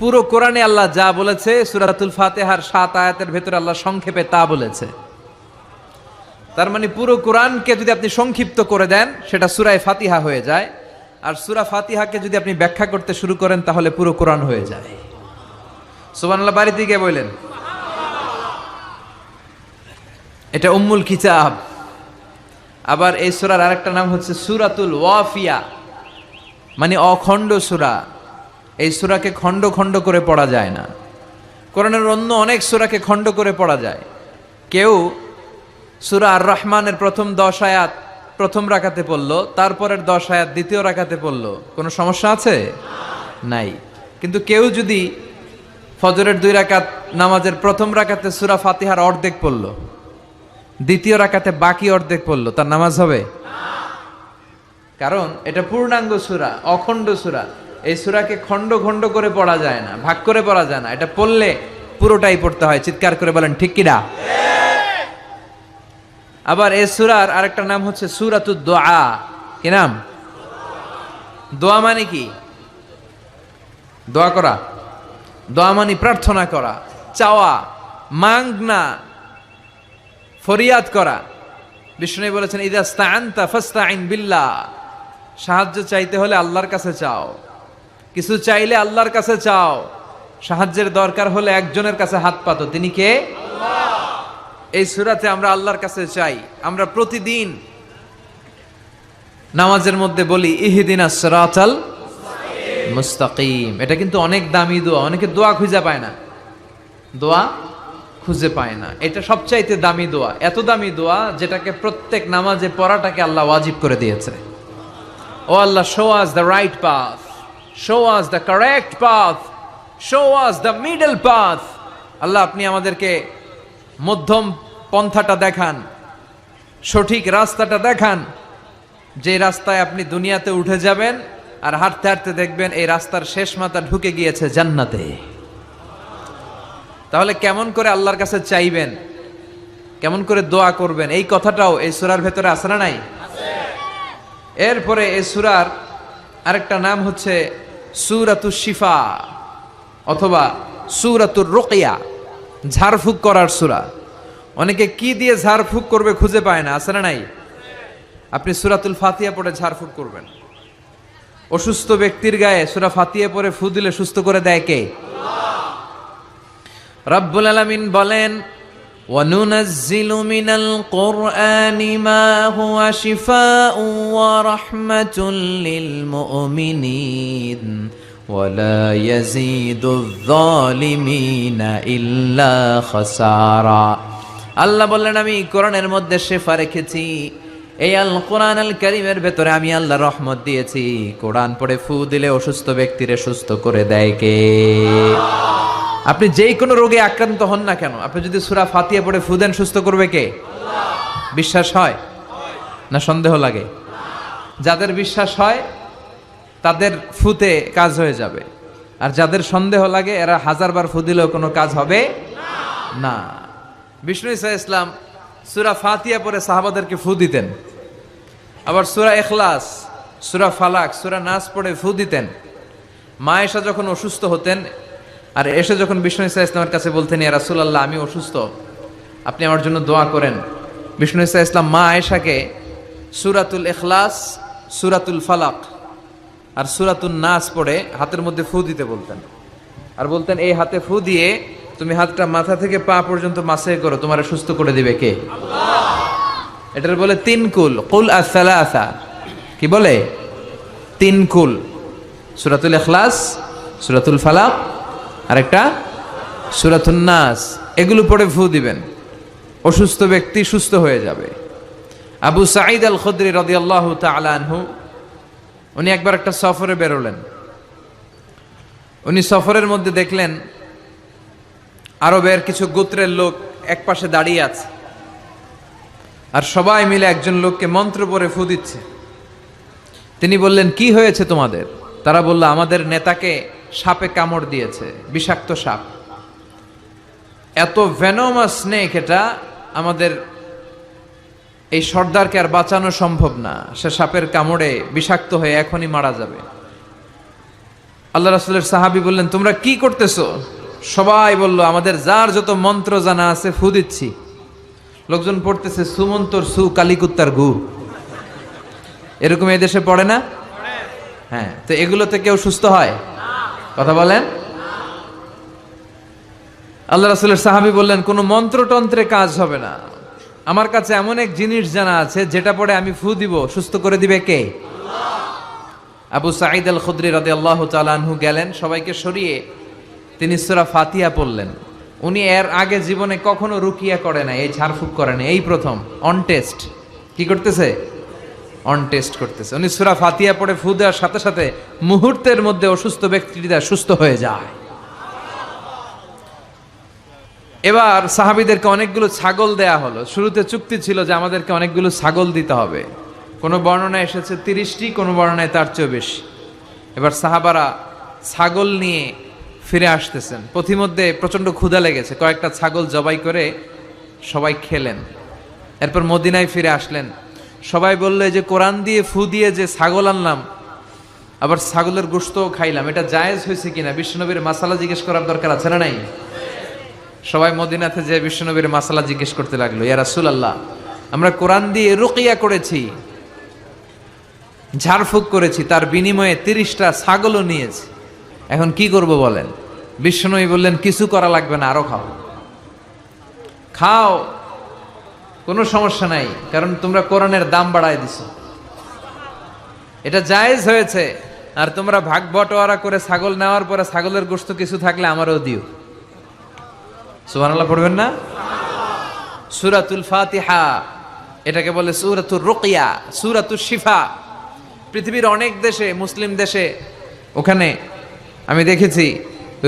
Speaker 1: পুরো কোরআনে আল্লাহ যা বলেছে সূরাতুল ফাতিহার 7 আয়াতের ভেতরে আল্লাহ সংক্ষেপে তা বলেছে। তার মানে পুরো কোরআনকে যদি আপনি সংক্ষিপ্ত করে দেন সেটা সূরা ফাতিহা হয়ে যায়, আর সূরা ফাতিহাকে যদি আপনি ব্যাখ্যা করতে শুরু করেন তাহলে পুরো কোরআন হয়ে যায়। সুবহানাল্লাহ বাড়িতে গিয়ে বললেন। এটা উম্মুল কিতাব। আবার এই সূরার আরেকটা নাম হচ্ছে সূরাতুল ওয়াফিয়া, মানে অখণ্ড সূরা। এই সূরাকে খণ্ড খণ্ড করে পড়া যায় না। কোরআনের অন্য অনেক সূরাকে খণ্ড করে পড়া যায়। কেউ সূরা আর রহমানের প্রথম 10 আয়াত প্রথম রাকাতে পড়লো, তারপরের 10 আয়াত দ্বিতীয় রাকাতে পড়লো, কোনো সমস্যা আছে? নাই। কিন্তু কেউ যদি ফজরের 2 রাকাত নামাজের প্রথম রাকাতে সূরা ফাতিহার অর্ধেক পড়লো, দ্বিতীয় রাকাতে বাকি অর্ধেক পড়লো, তার নামাজ হবে? কারণ এটা পূর্ণাঙ্গ সূরা, অখণ্ড সূরা। এই সূরাকে খণ্ড খণ্ড করে পড়া যায় না, ভাগ করে পড়া যায় না। এটা পড়লে পুরোটাই পড়তে হয়। চিৎকার করে বলেন ঠিক কিনা? আবার এই সূরার আরেকটা নাম হচ্ছে সূরাতুদ দোয়া। কি নাম? দোয়া মানে কি? দোয়া করা। দোয়া মানে প্রার্থনা করা, চাওয়া, মাংনা, ফরিয়াদ করা। বিষ্ণু বলেছেন ইযা ইসতাআনতা ফাসতাইন বিল্লাহ। সাহায্য চাইতে হলে আল্লাহর কাছে চাও, কিছু চাইলে আল্লাহর কাছে চাও। সাহায্যের দরকার হলে একজনের কাছে হাত পাতো, তিনি কে? আল্লাহ। এই সূরাতে আমরা আল্লাহর কাছে চাই। আমরা প্রতিদিন নামাজের মধ্যে বলি ইহদিনাস সিরাতাল মুস্তাকিম। এটা কিন্তু অনেক দামি দোয়া। অনেকে দোয়া খুঁজে পায় না, দোয়া খুঁজে পায় না। এটা সবচাইতে দামি দোয়া। এত দামি দোয়া যেটাকে প্রত্যেক নামাজে পড়াটাকে আল্লাহ ওয়াজিব করে দিয়েছে। ও Allah, show us the right path, show us the correct path, show us the middle path. Allah, আপনি আমাদেরকে মধ্যম পন্থাটা দেখান, সঠিক রাস্তাটা দেখান, যে রাস্তায় আপনি দুনিয়াতে উঠে যাবেন আর হাঁটতে হাঁটতে দেখবেন এই রাস্তার শেষ মাথা ঢুকে গিয়েছে জান্নাতে। তাহলে কেমন করে আল্লাহর কাছে চাইবেন, কেমন করে দোয়া করবেন, এই কথাটাও এই সূরার ভেতরে আছে না নাই? এরপরে এই সূরার আরেকটা নাম হচ্ছে সূরাতুশ শিফা অথবা সূরাতুর রুকিয়া, ঝাড়ফুঁক করার সূরা। অনেকে কি দিয়ে ঝাড়ফুঁক করবে খুঁজে পায় না, আছে না নাই? আপনি সূরাতুল ফাতিহা পড়ে ঝাড়ফুঁক করবেন। অসুস্থ ব্যক্তির গায়ে সূরা ফাতিহা পড়ে ফু দিলে সুস্থ করে দেয় কে? আল্লাহ। রব্বুল আলামিন বলেন وَنُنَزِّلُ مِنَ الْقُرْآنِ مَا هُوَ شِفَاءٌ وَرَحْمَةٌ لِّلْمُؤْمِنِينَ وَلَا يَزِيدُ الظَّالِمِينَ إِلَّا خَسَارًا। আল্লাহ বললেন আমি কোরআনের মধ্যে শিফা রেখেছি। এই আল কোরআন আল কারীমের ভেতরে আমি আল্লাহ রহমত দিয়েছি। কোরআন পড়ে ফু দিলে অসুস্থ ব্যক্তিরে সুস্থ করে দেয় কে? আপনি যেই কোনো রোগে আক্রান্ত হন না কেন, আপনি যদি সূরা ফাতিহা পড়ে ফু দেন, সুস্থ করবে কে? আল্লাহ। বিশ্বাস হয় না সন্দেহ লাগে? যাদের বিশ্বাস হয় তাদের ফুতে কাজ হয়ে যাবে, আর যাদের সন্দেহ লাগে এরা 1000 বার ফু দিলেও কোনো কাজ হবে না। বিষ্ণু ঈসা ইসলাম সূরা ফাতিহা পড়ে সাহাবাদেরকে ফু দিতেন। আবার সূরা ইখলাস, সূরা ফালাক, সূরা নাস পড়ে ফু দিতেন। মা আয়েশা যখন অসুস্থ হতেন আর এসে যখন বিষ্ণু ঈসা ইসলামের কাছে বলতেন ইয়া রাসূলুল্লাহ আমি অসুস্থ, আপনি আমার জন্য দোয়া করেন, বিষ্ণু ঈসা ইসলাম মা আয়েশাকে সূরাতুল ইখলাস, সূরাতুল ফালাক আর সূরাতুন নাস পড়ে হাতের মধ্যে ফু দিতে বলতেন। আর বলতেন এই হাতে ফু দিয়ে তুমি হাতটা মাথা থেকে পা পর্যন্ত মাসে করো, তোমার সুস্থ করে দিবে কে? আল্লাহ। এটার বলে 3 কুল, কুল আস-সালাসা। কি বলে? 3 কুল। সূরাতুল ইখলাস, সূরাতুল ফালাক আর একটা সূরাতুন নাস, এগুলো পড়ে ফু দিবেন। অসুস্থ ব্যক্তি সুস্থ হয়ে যাবে। আবু সাঈদ আল খুদরি রাদিয়াল্লাহু তাআলা আনহু উনি একবার একটা সফরে বেরোলেন। উনি সফরের মধ্যে দেখলেন আরবের কিছু গোত্রের লোক এক পাশে দাঁড়িয়ে আছে, আর সবাই মিলে একজন লোককে মন্ত্র পড়ে ফু দিচ্ছে। তিনি বললেন, কি হয়েছে তোমাদের? তারা বলল, আমাদের নেতাকে সাপে কামড় দিয়েছে, বিষাক্ত সাপ। এত ভেনোমাস স্নেক, এটা আমাদের এই সর্দারকে আর বাঁচানো সম্ভব না, সে সাপের কামড়ে বিষাক্ত হয়ে এখনই মারা যাবে। আল্লাহ রাসূলের সাহাবী বললেন, তোমরা কি করতেছো? সবাই বলল, আমাদের যার যত মন্ত্র জানা আছে ফু দিচ্ছি। লোকজন পড়তেছে, সুমন্তর সু কালিকুত্তার গু। এরকম এই দেশে পড়ে না? হ্যাঁ, তো এগুলোতে কেউ সুস্থ হয়? কথা বলেন। আল্লাহ রাসূলের সাহাবী বললেন, কোনো মন্ত্রতন্ত্রে কাজ হবে না, আমার কাছে এমন এক জিনিস জানা আছে যেটা পড়ে আমি ফু দিব, সুস্থ করে দিবে কে? আবু সাঈদ আল খুদরি রাদিয়াল্লাহু তাআলা আনহু গেলেন, সবাইকে সরিয়ে তিনি সূরা ফাতিহা পড়লেন। উনি এর আগে জীবনে কখনো রুকিয়া করে না, এই ঝাড়ফুঁক করে না, এই প্রথম অন টেস্ট। কি করতেছে? অন টেস্ট করতেছে। উনি সূরা ফাতিহা পড়ে ফু দেওয়ার সাথে সাথে মুহূর্তের মধ্যে অসুস্থ ব্যক্তিটা সুস্থ হয়ে যায়। এবার সাহাবীদেরকে অনেকগুলো ছাগল দেয়া হলো। শুরুতে চুক্তি ছিল যে আমাদেরকে অনেকগুলো ছাগল দিতে হবে। কোনো বর্ণনায় এসেছে 30টি, কোনো বর্ণনায় তার চেয়েও বেশি। এবার সাহাবারা ছাগল নিয়ে ফিরে আসতেছেন। পথিমধ্যে প্রচণ্ড ক্ষুধা লেগেছে, কয়েকটা ছাগল জবাই করে সবাই খেলেন। এরপর মদিনায় ফিরে আসলেন। সবাই বললো, যে কোরআন দিয়ে ফু দিয়ে যে ছাগল আনলাম, আবার ছাগলের গোশতও খাইলাম, এটা জায়েজ হয়েছে কিনা বিশ্বনবীর মাসালা জিজ্ঞেস করার দরকার আছে না নাই? সবাই মদিনাতে যে বিশ্বনবীর মাসালা জিজ্ঞেস করতে লাগলো, ইয়া রাসূলুল্লাহ, আমরা কোরআন দিয়ে রুকিয়া করেছি, ঝাড়ফুঁক করেছি, তার বিনিময়ে 30টা ছাগলও নিয়েছি, এখন কি করব বলেন? বিশ্বনবী বললেন, কিছু করা লাগবে না, আরো খাও, খাও, কোনো সমস্যা নাই, কারণ তোমরা কোরআনের দাম বাড়ায় দিছো, এটা জায়েজ হয়েছে। আর তোমরা ভাগ বটোয়ারা করে ছাগল নেওয়ার পরে ছাগলের গোশত কিছু থাকলে আমারও দিও। সুবহানাল্লাহ পড়বেন না? সূরাতুল ফাতিহা, এটাকে বলে সূরাতুর রুকিয়া, সূরাতুশ শিফা। পৃথিবীর অনেক দেশে, মুসলিম দেশে, ওখানে আমি দেখেছি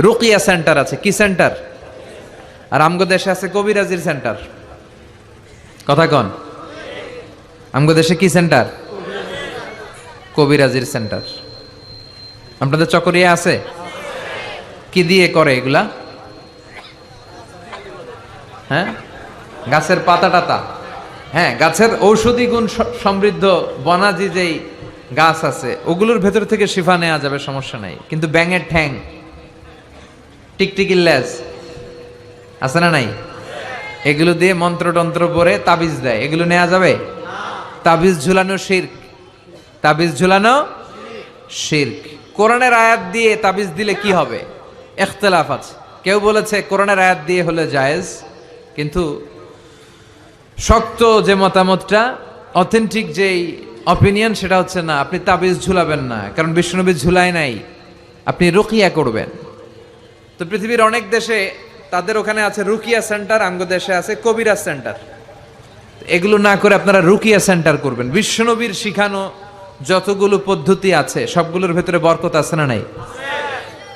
Speaker 1: রুকিয়া সেন্টার আছে। কি সেন্টার? আর আমগো দেশে আছে কবিরাজির সেন্টার। কথা কন, আমগো দেশে কি সেন্টার? কবিরাজির সেন্টার। আপনাদের চকরিয়া আছে? কি দিয়ে করে এগুলা? হ্যাঁ, গাছের পাতা টাতা, হ্যাঁ, গাছের ঔষধি গুণ সমৃদ্ধ বনাজি যেই গাছ আছে ওগুলোর ভেতর থেকে শিফা নেওয়া যাবে, সমস্যা নাই। কিন্তু ব্যাঙের ঠ্যাং, টিকটিকির লেজ আছে না নাই, এগুলো দিয়ে মন্ত্রতন্ত্র পরে তাবিজ দেয়, এগুলো নেওয়া যাবে? তাবিজ ঝুলানো শিরক, তাবিজ ঝুলানো শিরক। কোরআনের আয়াত দিয়ে তাবিজ দিলে কি হবে? ইখতিলাফ আছে। কেউ বলেছে কোরআনের আয়াত দিয়ে হলে জায়েজ, কিন্তু শক্ত যে মতামতটা, অথেন্টিক যেই অপিনিয়ন, সেটা হচ্ছে না, আপনি তাবিজ ঝুলাবেন না, কারণ বিশ্বনবী ঝুলায় নাই, আপনি রুকিয়া করবেন। তো পৃথিবীর অনেক দেশে তাদের ওখানে আছে রুকিয়া সেন্টার, আমগো দেশে আছে কবিরাজ সেন্টার। এগুলো না করে আপনারা রুকিয়া সেন্টার করবেন। বিশ্বনবীর শিখানো যতগুলো পদ্ধতি আছে সবগুলোর ভেতরে বরকত আছে না নাই?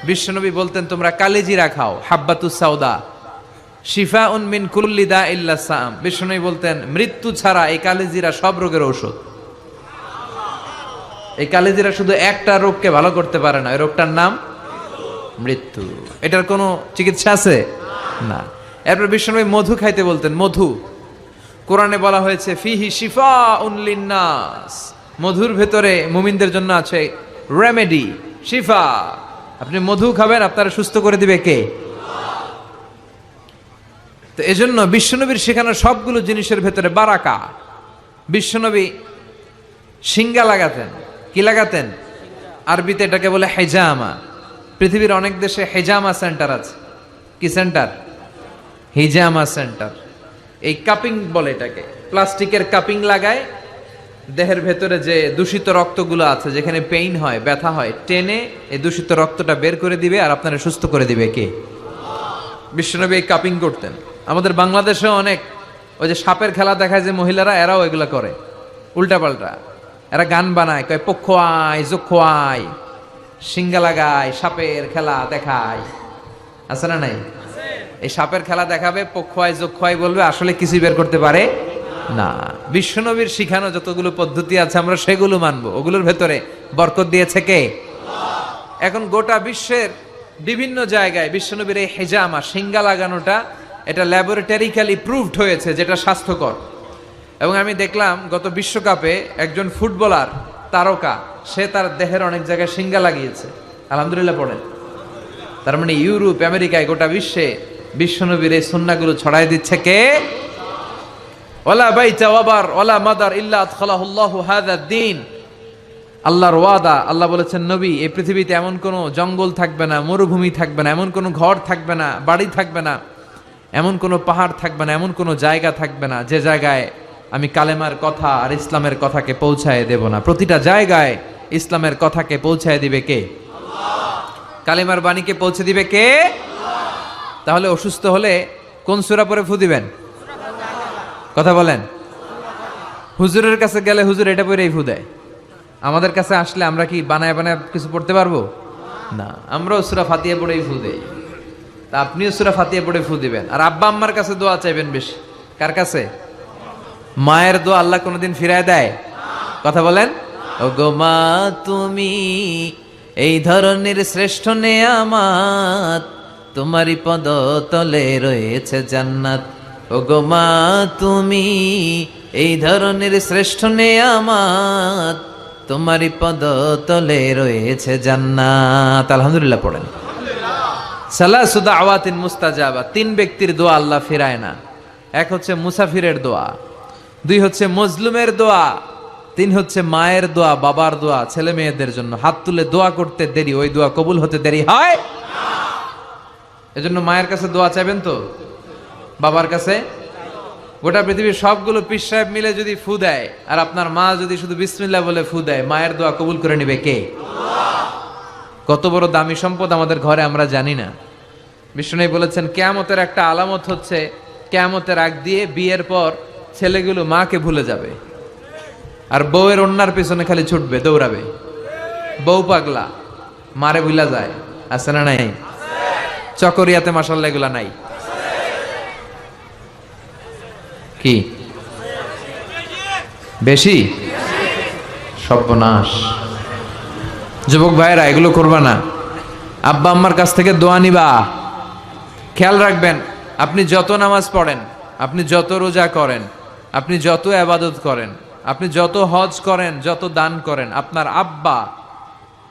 Speaker 1: বিশ্বনবী বলতেন, তোমরা কালিজিরা খাও, হাব্বাতুস সাউদা শিফাউন মিন কুল্লি দা ইল্লা সাম। বিশ্বনবী বলতেন, মৃত্যু ছাড়া এই কালিজিরা সব রোগের ঔষধ। এই কালিজিরা শুধু একটা রোগকে ভালো করতে পারে না, এই রোগটার নাম মৃত্যু। এটার কোনো চিকিৎসা আছে না। এরপর বিশ্বনবী মধু খাইতে বলতেন। মধু কোরআনে বলা হয়েছে, ফিহি শিফাউন লিন্নাস, মধুর ভেতরে মুমিনদের জন্য আছে রেমেডি, শিফা। আপনি মধু খাবেন, আপনারা সুস্থ করে দিবে কে? তো এজন্য বিশ্বনবীর শেখানো সবগুলো জিনিসের ভেতরে বারাকা। বিশ্বনবী সিঙ্গা লাগাতেন। কি লাগাতেন? আরবিতে এটাকে বলে হেজামা। পৃথিবীর অনেক দেশে হেজামা সেন্টার আছে। কি সেন্টার? হিজামা সেন্টার। এই কাপিং বলে এটাকে, প্লাস্টিকের কাপিং লাগায়, দেহের ভেতরে যে দূষিত রক্তগুলো আছে, যেখানে পেইন হয়, ব্যথা হয়, টেনে এই দূষিত রক্তটা বের করে দিবে আর আপনারা সুস্থ করে দিবে কে? বিশ্বনবী এই কাপিং করতেন। আমাদের বাংলাদেশেও অনেক ওই যে সাপের খেলা দেখায় যে মহিলারা, এরাও এগুলো করে উল্টা পাল্টা। এরা গান বানায়, কয় পক্ষ আয় যক্ষ আয়, সিঙ্গা লাগায়, সাপের খেলা দেখায়, আছে না নাই? এই সাপের খেলা দেখাবে, পক্ষ আয় যক্ষ আয় বলবে, আসলে কিছুই বের করতে পারে না। বিশ্বনবীর শিখানো যতগুলো পদ্ধতি আছে আমরা সেগুলো মানবো, ওগুলোর ভেতরে বরকত দিয়েছে কে? এখন গোটা বিশ্বের বিভিন্ন জায়গায় বিশ্বনবীর এই হেজামা, সিঙ্গা লাগানোটা, এটা ল্যাবরেটরিক্যালি প্রুভড হয়েছে যেটা স্বাস্থ্যকর। এবং আমি দেখলাম গত বিশ্বকাপে একজন ফুটবলার তারকা, সে তার দেহের অনেক জায়গায় সিঙ্গা লাগিয়েছে। আলহামদুলিল্লাহ পড়েন। তার মানে ইউরোপ, আমেরিকায়, গোটা বিশ্বে বিশ্বনবীর এই সুন্নাহগুলো ছড়াই দিচ্ছে কে? ওয়ালা বাইতা ওয়াবার ওয়ালা মাদার ইল্লা আদখালাহুল্লাহু হাযা দ্বীন। আল্লাহর ওয়াদা, আল্লাহ বলেছেন নবী, এই পৃথিবীতে এমন কোনো জঙ্গল থাকবে না, মরুভূমি থাকবে না, এমন কোনো ঘর থাকবে না, বাড়ি থাকবে না, এমন কোনো পাহাড় থাকবে না, এমন কোনো জায়গা থাকবে না যে জায়গায় আমি কালেমার কথা আর ইসলামের কথাকে পৌঁছায় দেব না। প্রতিটা জায়গায় ইসলামের কথাকে পৌঁছায় দিবে কে? কালেমার বাণীকে পৌঁছে দিবে কে? তাহলে অসুস্থ হলে কোন সূরা পড়ে ফু দিবেন? কথা বলেন। হুজুরের কাছে গেলে হুজুর এটা পড়েই ফু দেয়। আমাদের কাছে আসলে আমরা কি বানায় বানায় কিছু পড়তে পারবো না? আমরাও সূরা ফাতিহা পড়েই ফু দেই। তা আপনিও সূরা ফাতিহা পড়ে ফু দিবেন। আর আব্বা আম্মার কাছে দোয়া চাইবেন বেশি। কার কাছে? মায়ের দোয়া আল্লাহ কোনোদিন ফিরায় দেয়? কথা বলেন। ওগো মা তুমি এই ধরনের শ্রেষ্ঠ নেয়ামত, তোমারই পদ তলে রয়েছে জান্নাত। ওগো মা তুমি এই ধরনের শ্রেষ্ঠ নেয়ামত, তোমারই পদ তলে রয়েছে জান্নাত। আলহামদুলিল্লাহ পড়েন। সালাসু দাওয়াতিন মুস্তাজাবা, 3 ব্যক্তির দোয়া আল্লাহ ফিরায় না। এক হচ্ছে মুসাফিরের দোয়া, 2 হচ্ছে মজলুমের দোয়া, 3 হচ্ছে মায়ের দোয়া, বাবার দোয়া, ছেলে মেয়েদের জন্য হাত তুলে দোয়া করতে দেরি, ওই দোয়া কবুল হতে দেরি হয়। এজন্য মায়ের কাছে দোয়া চাইবেন তো, বাবার কাছে। গোটা পৃথিবীর সবগুলো পীর সাহেব মিলে যদি ফু দেয় আর আপনার মা যদি শুধু বিসমিল্লাহ বলে ফু দেয়, মায়ের দোয়া কবুল করে নিবে কে? কত বড় দামি সম্পদ আমাদের ঘরে আমরা জানি না। বিষ্ণু বলেছেন কিয়ামতের একটা আলামত হচ্ছে, কিয়ামতের আগ দিয়ে বিয়ের পর ছেলেগুলো মাকে ভুলে যাবে আর বউয়ের অন্যার পিছনে খালি ছুটবে, দৌড়াবে। বউ পাগলা, মারে ভুলা যায়, আছে না নাই? চকরিয়াতে মাশাআল্লাহ এগুলা নাই কি? বেশি? সর্বনাশ। যুবক ভাইরা এগুলো করবা না। আব্বা আম্মার কাছ থেকে দোয়া নিবা। খেয়াল রাখবেন, আপনি যত নামাজ পড়েন, আপনি যত রোজা করেন, আপনি যত ইবাদত করেন, আপনি যত হজ করেন, যত দান করেন, আপনার আব্বা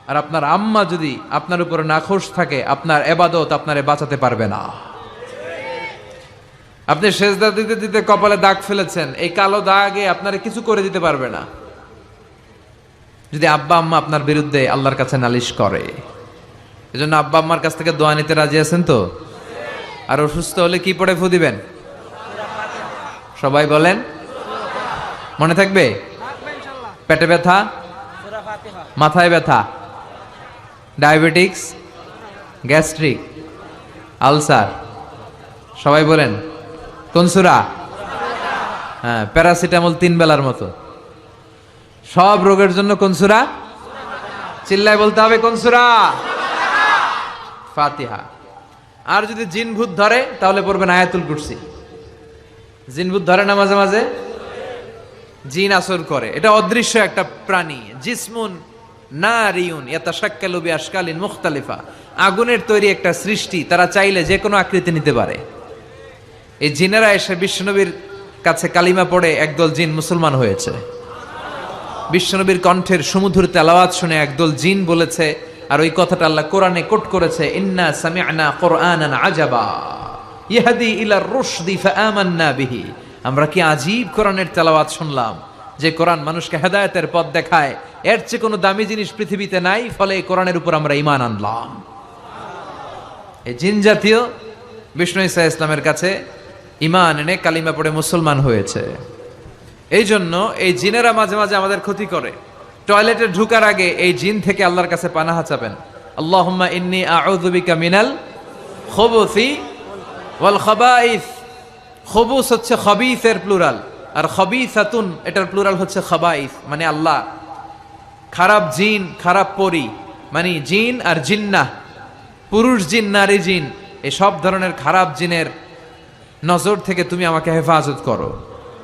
Speaker 1: আর আপনার আম্মা যদি আপনার উপরে নাখোশ থাকে, আপনার ইবাদত আপনারে বাঁচাতে পারবে না। আপনি সেজদা দিতে দিতে কপালে দাগ ফেলেছেন, এই কালো দাগে আপনারে কিছু করে দিতে পারবে না যদি আব্বা আম্মা আপনার বিরুদ্ধে আল্লাহর কাছে নালিশ করে। এজন্য আব্বা আম্মার কাছ থেকে দোয়া নিতে রাজি আছেন তো? আর অসুস্থ হলে কি পড়ে ফু দিবেন? সবাই বলেন, মনে থাকবে? পেটে ব্যথা, মাথায় ব্যথা, ডায়াবেটিক্স, গ্যাস্ট্রিক, আলসার, সবাই বলেন কোন সূরা? হ্যাঁ, প্যারাসিটামল 3 বেলার মতো। সব রোগের জন্য কোন সূরা? চিল্লায় বলতে হবে কোন সূরা? ফাতিহা। আর যদি জিন ভূত ধরে তাহলে পড়বেন আয়াতুল কুরসি। জিন ভূত ধরে না মাঝে মাঝে, জিন আসর করে, এটা অদৃশ্য একটা প্রাণী। জিসমুন নারিয়ুন ইয়াতাশাক্কালু বিআশকালিন মুখতালিফা, আগুনের তৈরি একটা সৃষ্টি, তারা চাইলে যে কোনো আকৃতি নিতে পারে। এই জিনেরা এসে বিশ্বনবীর কাছে কালিমা পড়ে একদল জিন মুসলমান হয়েছে। বিশ্বনবীর কণ্ঠের সুমধুর তেলাওয়াত শুনে একদল জিন বলেছে, আর ওই কথাটা আল্লাহ কোরআনে কোট করেছে, ইন্না সামি'না কুরআনান আজাবা ইয়াহদি ইলার রুশদি ফাআমান্না বিহি। আমরা কি আজীব কোরআনের তেলাওয়াত শুনলাম, যে কোরআন মানুষকে হেদায়েতের পথ দেখায়। এর চেয়ে কোনো দামি জিনিস পৃথিবীতে নাই, ফলে এই কোরআনের উপর আমরা ঈমান আনলাম। এই জিন জাতীয় বিষ্ণু ঈসা ইসলামের কাছে ঈমান এনে কালিমা পড়ে মুসলমান হয়েছে। এই জন্য এই জিনেরা মাঝে মাঝে আমাদের ক্ষতি করে। টয়লেটে ঢুকার আগে এই জিন থেকে আল্লাহর কাছে পানাহা চাবেন, আল্লাহুম্মা ইন্নী আউযু বিকা মিনাল খুবুসি ওয়াল খাবাইস। খবুস হচ্ছে খবিসের প্লুরাল, আর খবিসাতুন এটার প্লুরাল হচ্ছে খাবাইস, মানে আল্লাহ খারাপ জিন খারাপ পরি, মানে জিন আর জিন্নাহ, পুরুষ জিন নারী জিন, এই সব ধরনের খারাপ জিনের নজর থেকে তুমি আমাকে হেফাজত করো।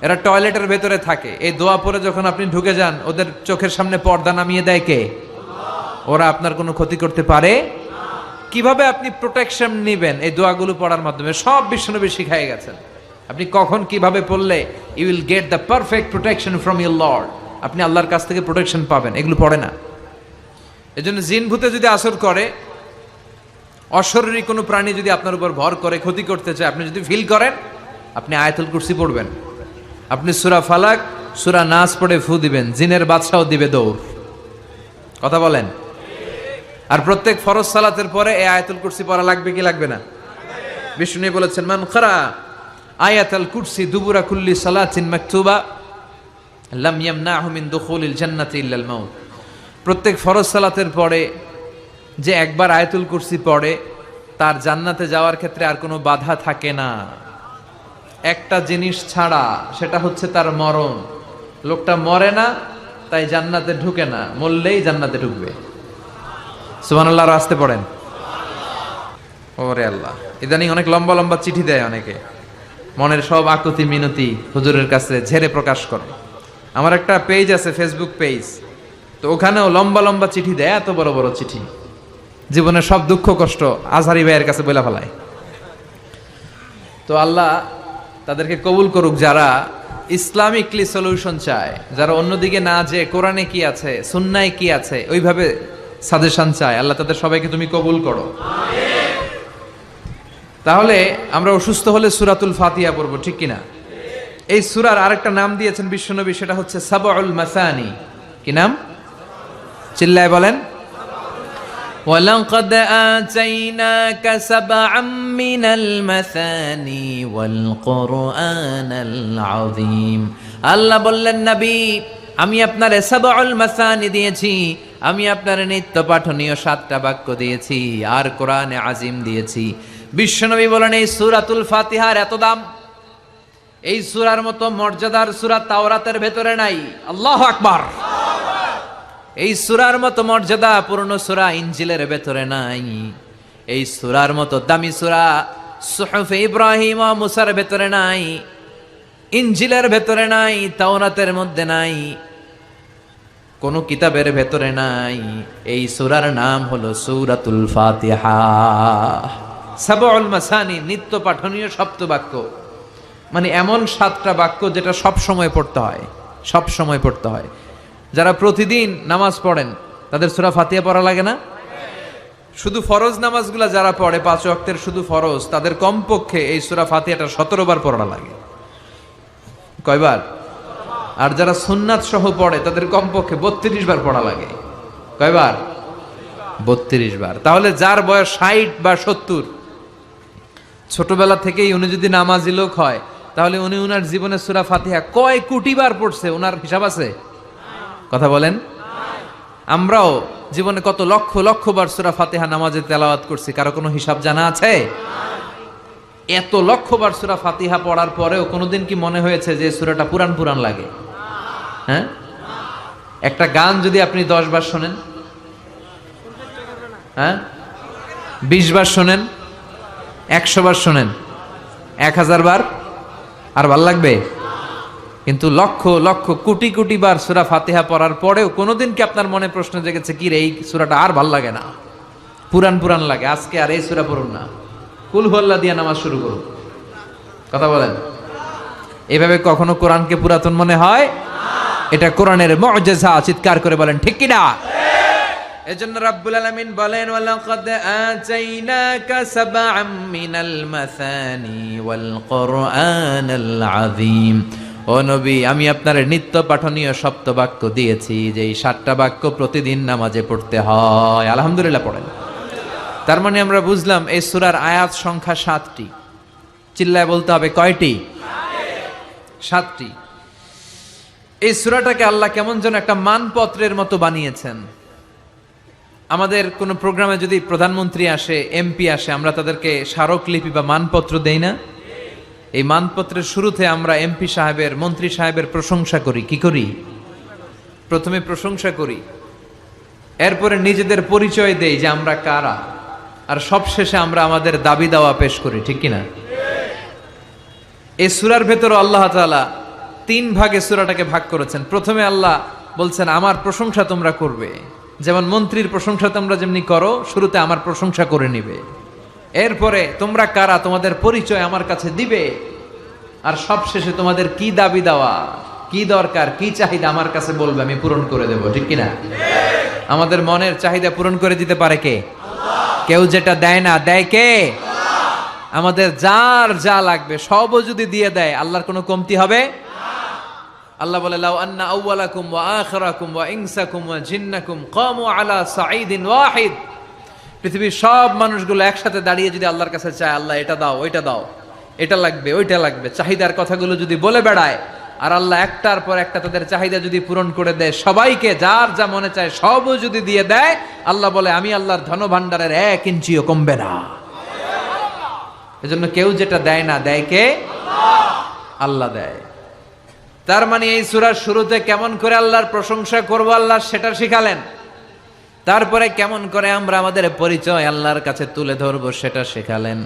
Speaker 1: এরা টয়লেটের ভেতরে থাকে, এই দোয়া পরে যখন আপনি ঢুকে যান ওদের চোখের সামনে পর্দা নামিয়ে দেয় কে? ওরা আপনার কোনো ক্ষতি করতে পারে? কিভাবে আপনি প্রোটেকশন নেবেন এই দোয়াগুলো পড়ার মাধ্যমে সব বিশ্বনবী শিখাই গেছেন। আপনি কখন কিভাবে পড়লে you will get the perfect protection from your lord, আপনি আল্লাহর কাছ থেকে প্রোটেকশন পাবেন, এগুলো পড়ে না। এজন্য জিন ভূতে যদি আসর করে, অশরীরী কোনো প্রাণী যদি আপনার উপর ভর করে ক্ষতি করতে চায়, আপনি যদি ফিল করেন, আপনি আয়াতুল কুরসি পড়বেন, আপনি সূরা ফালাক সূরা নাস পড়ে ফু দিবেন, জিনের বাদশাও দিবে দৌড়। কথা বলেন। আর প্রত্যেক ফরজ সালাতের পরে এই আয়াতুল কুরসি পড়া লাগবে কি লাগবে না? বিষ্ণু বলেছেন, মান ক্বারা আয়াতুল কুরসি দুবুরা কুল্লি সালাতিন মাকতুবা লাম ইয়ামনাহু মিন দুখুলিল জান্নাতি ইল্লাল মাউত। প্রত্যেক ফরজ সালাতের পরে যে একবার আয়াতুল কুরসি পড়ে তার জান্নাতে যাওয়ার ক্ষেত্রে আর কোনো বাধা থাকে না, একটা জিনিস ছাড়া, সেটা হচ্ছে তার মরণ। লোকটা মরে না তাই জান্নাতে ঢুকে না, মরলেই জান্নাতে ঢুকবে। সুবহানাল্লাহ, আর আসতে পড়েন। ওরে আল্লাহ, ইদানিং অনেক লম্বা লম্বা চিঠি দেয় অনেকে, মনের সব আকুতি মিনতি হুজুরের কাছে ঝেড়ে প্রকাশ করে। আমার একটা পেজ আছে, ফেসবুক পেজ, তো ওখানেও লম্বা লম্বা চিঠি দেয়, এত বড় বড় চিঠি, জীবনের সব দুঃখ কষ্ট আজহারি ভাইয়ের কাছে বলে ফেলায়। তো আল্লাহ তাদেরকে কবুল করুক, যারা ইসলামিকলি সলিউশন চায়, যারা অন্যদিকে না যে কোরআনে কি আছে সুন্নায় কি আছে ওইভাবে সাজেশন চায়, আল্লাহ তাদের সবাইকে তুমি কবুল করো। তাহলে আমরা অসুস্থ হলে সূরাতুল ফাতিহা পড়বো, ঠিক কিনা? এই সূরার আরেকটা নাম দিয়েছেন বিশ্বনবী, সেটা হচ্ছে সাবউল মাসানি। কি নাম? চিল্লায় বলেন। وَلَقَدْ آتَيْنَاكَ سَبْعًا مِّنَ الْمَثَانِي وَالْقُرْآنَ الْعَظِيمَ। আল্লাহ বললেন, নবী আমি আপনার সাবউল মাসানি দিয়েছি, আমি আপনার নিত্য পাঠনীয় 7টা বাক্য দিয়েছি, আর কোরআনে আজিম দিয়েছি। বিশ্বনবী বলেন, এই সূরাতুল ফাতিহার এত দাম, এই সূরার মতো মর্যাদার সূরা তাওরাতের ভেতরে নাই। আল্লাহু আকবার। এই সূরার মতো মর্যাদা পূর্ণ সূরা ইনজিলের ভেতরে নাই। এই সূরার মতো দামি সূরা সুহুফে ইব্রাহিম ও মুসার ভেতরে নাই, ইনজিলের ভেতরে নাই, তাওরাতের মধ্যে নাই, কোন কিতাবের ভেতরে নাই। এই সূরার নাম হলো সূরাতুল ফাতিহা। সাবউল মাসানি, নিত্য পাঠনীয় সপ্তবাক্য, মানে এমন 7টা বাক্য যেটা সব সময় পড়তে হয়, সব সময় পড়তে হয়। যারা প্রতিদিন নামাজ পড়েন তাদের সূরা ফাতিহা পড়া লাগে না? শুধু ফরজ নামাজগুলা যারা পড়ে 5 ওয়াক্তের শুধু ফরজ, তাদের কমপক্ষে এই সূরা ফাতিহাটা 17 বার পড়া লাগে। কয়বার? আর যারা সুন্নাত সহ পড়ে তাদের কমপক্ষে 32 বার পড়া লাগে। কয়বার? 32 বার। তাহলে যার বয়স 60 বা 70, ছোটবেলা থেকেই উনি যদি নামাজি লোক হয়, তাহলে উনি উনার জীবনে সূরা ফাতিহা কয় কোটি বার পড়ছে, ওনার হিসাব আছে? কথা বলেন। আমরাও জীবনে কত লক্ষ লক্ষ বার সূরা ফাতিহা নামাজে তেলাওয়াত করছি, কারো কোনো হিসাব জানা আছে? এত লক্ষ বার সূরা ফাতিহা পড়ার পরেও কোনোদিন কি মনে হয়েছে যে সূরাটা পুরান পুরান লাগে? হ্যাঁ, একটা গান যদি আপনি 10 বার শোনেন, হ্যাঁ 20 বার শোনেন, 100 বার শোনেন, 1000 বার, আর ভাল লাগবে? কিন্তু লক্ষ লক্ষ কোটি কোটি বার সূরা ফাতিহা পড়ার পরেও কোনোদিন কি আপনার মনে প্রশ্ন জেগেছে, কি রে এই সূরাটা আর ভাল লাগে না, পুরান পুরান লাগে, আজকে আর এই সূরা পড়ুন না, কুল হুয়াল্লাহ দিয়ে নামাজ শুরু করুন? কথা বলেন। এভাবে কখনো কোরআনকে পুরাতন মনে হয়? এটা কোরআনের মুআজিজা, চিৎকার করে বলেন ঠিক কি না? এজন্য রাব্বুল আলামিন বলেন, ওয়ালাকাদ আতাইনাকা সাবআম মিনাল মাসানি ওয়াল কুরআনাল আযীম। ও নবী, আমি আপনার নিত্য পাঠনীয় সপ্তবাক্য দিয়েছি, যে এই 7টা বাক্য প্রতিদিন নামাজে পড়তে হয়। আলহামদুলিল্লাহ পড়েন। তার মানে আমরা বুঝলাম এই সূরার আয়াত সংখ্যা 7টি। চিল্লায় বলতে হবে কয়টি? 7টি। এই সূরাটাকে আল্লাহ কেমন যেন একটা মানপত্রের মতো বানিয়েছেন। আমাদের কোনো প্রোগ্রামে যদি প্রধানমন্ত্রী আসে, এমপি আসে, আমরা তাদেরকে স্মারকলিপি বা মানপত্র দেই না? এই মানপত্রের শুরুতে আমরা এমপি সাহেবের, মন্ত্রী সাহেবের প্রশংসা করি। কি করি? প্রথমে প্রশংসা করি, এরপরে নিজেদের পরিচয় দেই যে আমরা কারা, আর সবশেষে আমরা আমাদের দাবি দাওয়া পেশ করি। ঠিক কিনা? এই সূরার ভেতরে আল্লাহ তাআলা 3 ভাগে সূরাটাকে ভাগ করেছেন। প্রথমে আল্লাহ বলছেন আমার প্রশংসা তোমরা করবে, যেমন মন্ত্রীর প্রশংসা তোমরা যেমনি করো, শুরুতে আমার প্রশংসা করে নিবে। এরপরে তোমরা কারা, তোমাদের পরিচয় আমার কাছে দিবে, আর সবশেষে তোমাদের কি দাবি দেওয়া, কি দরকার, কি চাহিদা আমার কাছে বলবে, আমি পূরণ করে দেব। ঠিক কিনা? আমাদের মনের চাহিদা পূরণ করে দিতে পারে কে? কেউ যেটা দেয় না, দেয় কে? আমাদের যার যা লাগবে সবও যদি দিয়ে দেয়, আল্লাহর কোনো কমতি হবে? আল্লাহ বলে লাউ আন্না আউওয়ালাকুম ওয়া আখিরাকুম ওয়া ইনসাকুম ওয়া জিন্নাকুম কামু আলা সাঈদিন ওয়াহিদ, পৃথিবীর সব মানুষগুলো একসাথে দাঁড়িয়ে যদি আল্লাহর কাছে চায়, আল্লাহ এটা দাও, ওইটা দাও, এটা লাগবে, ওইটা লাগবে, চাহিদার কথাগুলো যদি বলে বেড়ায়, আর আল্লাহ একটার পর একটা তাদের চাহিদা যদি পূরণ করে দেয়, সবাইকে যার যা মনে চায় সবও যদি দিয়ে দেয়, আল্লাহ বলে আমি আল্লাহর ধন ভাণ্ডারের 1 ইঞ্চিও কমবে না। এজন্য কেউ যেটা দেয় না, দেয় কে? আল্লাহ দেয়। তার মানে এই সূরার শুরুতে কেমন করে আল্লাহর প্রশংসা করব আল্লাহ সেটা শিখালেন, তারপরে কেমন করে আমরা আমাদের পরিচয় আল্লাহর কাছে তুলে ধরব সেটা শেখালেন,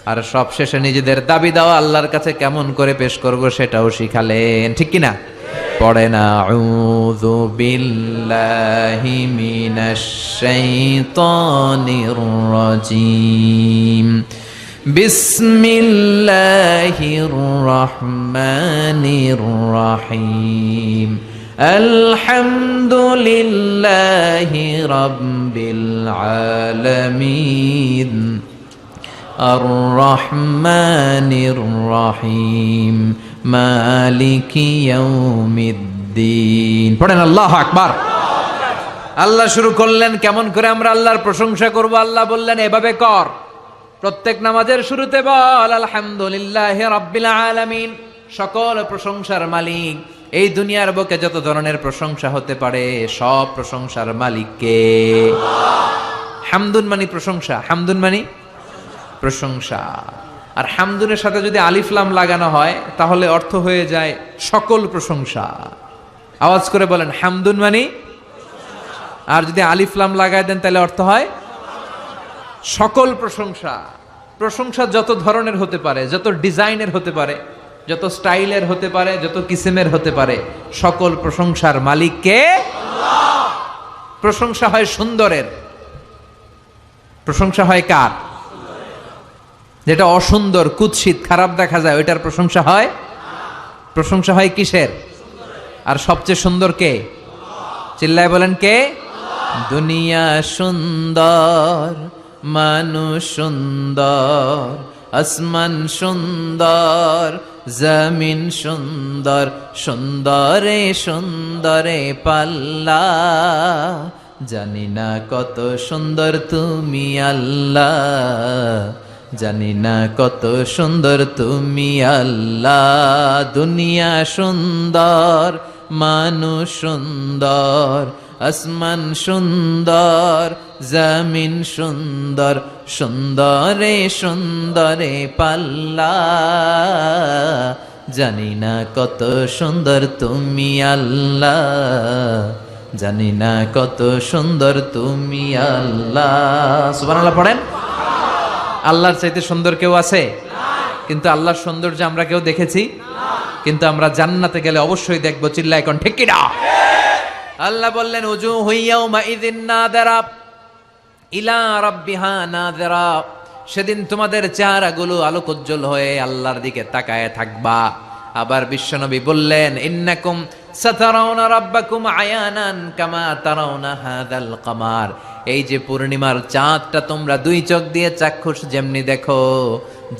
Speaker 1: আর সব শেষে নিজেদের দাবি দাওয়া আল্লাহর কাছে কেমন করে পেশ করব সেটাও শিখালেন। ঠিক কিনা? পড়েন আউযু বিল্লাহি মিনাশ শাইতানির রাজীম, বিসমিল্লাহির রহমানির রহিম, আলহামদুলিল্লাহি রাব্বিল আলামিন, আর রহমানির রহিম, মালিকি ইয়াউমিদ্দিন। পড়েন আল্লাহু আকবার। আল্লাহ শুরু করলেন কেমন করে আমরা আল্লাহর প্রশংসা করব। আল্লাহ বললেন এভাবে কর, প্রত্যেক নামাজের শুরুতে বল আলহামদুলিল্লাহি রাব্বিল আলামিন, সকল প্রশংসার মালিক, এই দুনিয়ার বুকে যত ধরনের প্রশংসা হতে পারে সব প্রশংসার মালিক কে? হামদুন মানে প্রশংসা, হামদুন মানে প্রশংসা। আর হামদুনের সাথে যদি আলিফ লাম লাগানো হয় তাহলে অর্থ হয়ে যায় সকল প্রশংসা। আওয়াজ করে বলেন হামদুন মানে, আর যদি আলিফ লাম লাগায় দেন তাহলে অর্থ হয় সকল প্রশংসা। প্রশংসা যত ধরনের হতে পারে, যত ডিজাইনের হতে পারে, যত স্টাইলের হতে পারে, যত কিসিমের হতে পারে, সকল প্রশংসার মালিক কে? আল্লাহ। প্রশংসা হয় সুন্দরের, প্রশংসা হয় কার? যেটা অসুন্দর, কুৎসিত, খারাপ দেখা যায় ওইটার প্রশংসা হয়? প্রশংসা হয় কিসের? আর সবচেয়ে সুন্দর কে? চিল্লায় বলেন কে? দুনিয়া সুন্দর, মানুষ সুন্দর, আসমান সুন্দর, জমিন সুন্দর, সুন্দরে সুন্দরে পাল্লা, জানি না কত সুন্দর তুমি আল্লাহ, জানি না কত সুন্দর তুমি আল্লাহ। দুনিয়া সুন্দর, মানুষ সুন্দর, আসমান সুন্দর, জমিন সুন্দর, সুন্দরে সুন্দরে পাল্লা, জানি না কত সুন্দর তুমি আল্লাহ, জানি না কত সুন্দর তুমি আল্লাহ। সুবহানাল্লাহ পড়েন। আল্লাহর চাইতে সুন্দর কেউ আছে? কিন্তু আল্লাহর সৌন্দর্য আমরা কেউ দেখেছি? কিন্তু আমরা জান্নাতে গেলে অবশ্যই দেখবো। চিল্লায় এখন ঠিক কিনা? আল্লাহ বললেন উজুহু ইয়াউমা ইযিন নাযিরা ইলা রাব্বিহা নাযিরা, সেদিন তোমাদের চেহারাগুলো আলোকোজ্জ্বল হয়ে আল্লাহর দিকে তাকায় থাকবা। আবার বিশ্বনবী বললেন ইন্নাকুম সাতারাউনা রাব্বাকুম আয়ানান কামা তারাউনা হাযাল কামার, এই যে পূর্ণিমার চাঁদটা তোমরা 2 চোখ দিয়ে চাক্ষুষ যেমনি দেখো,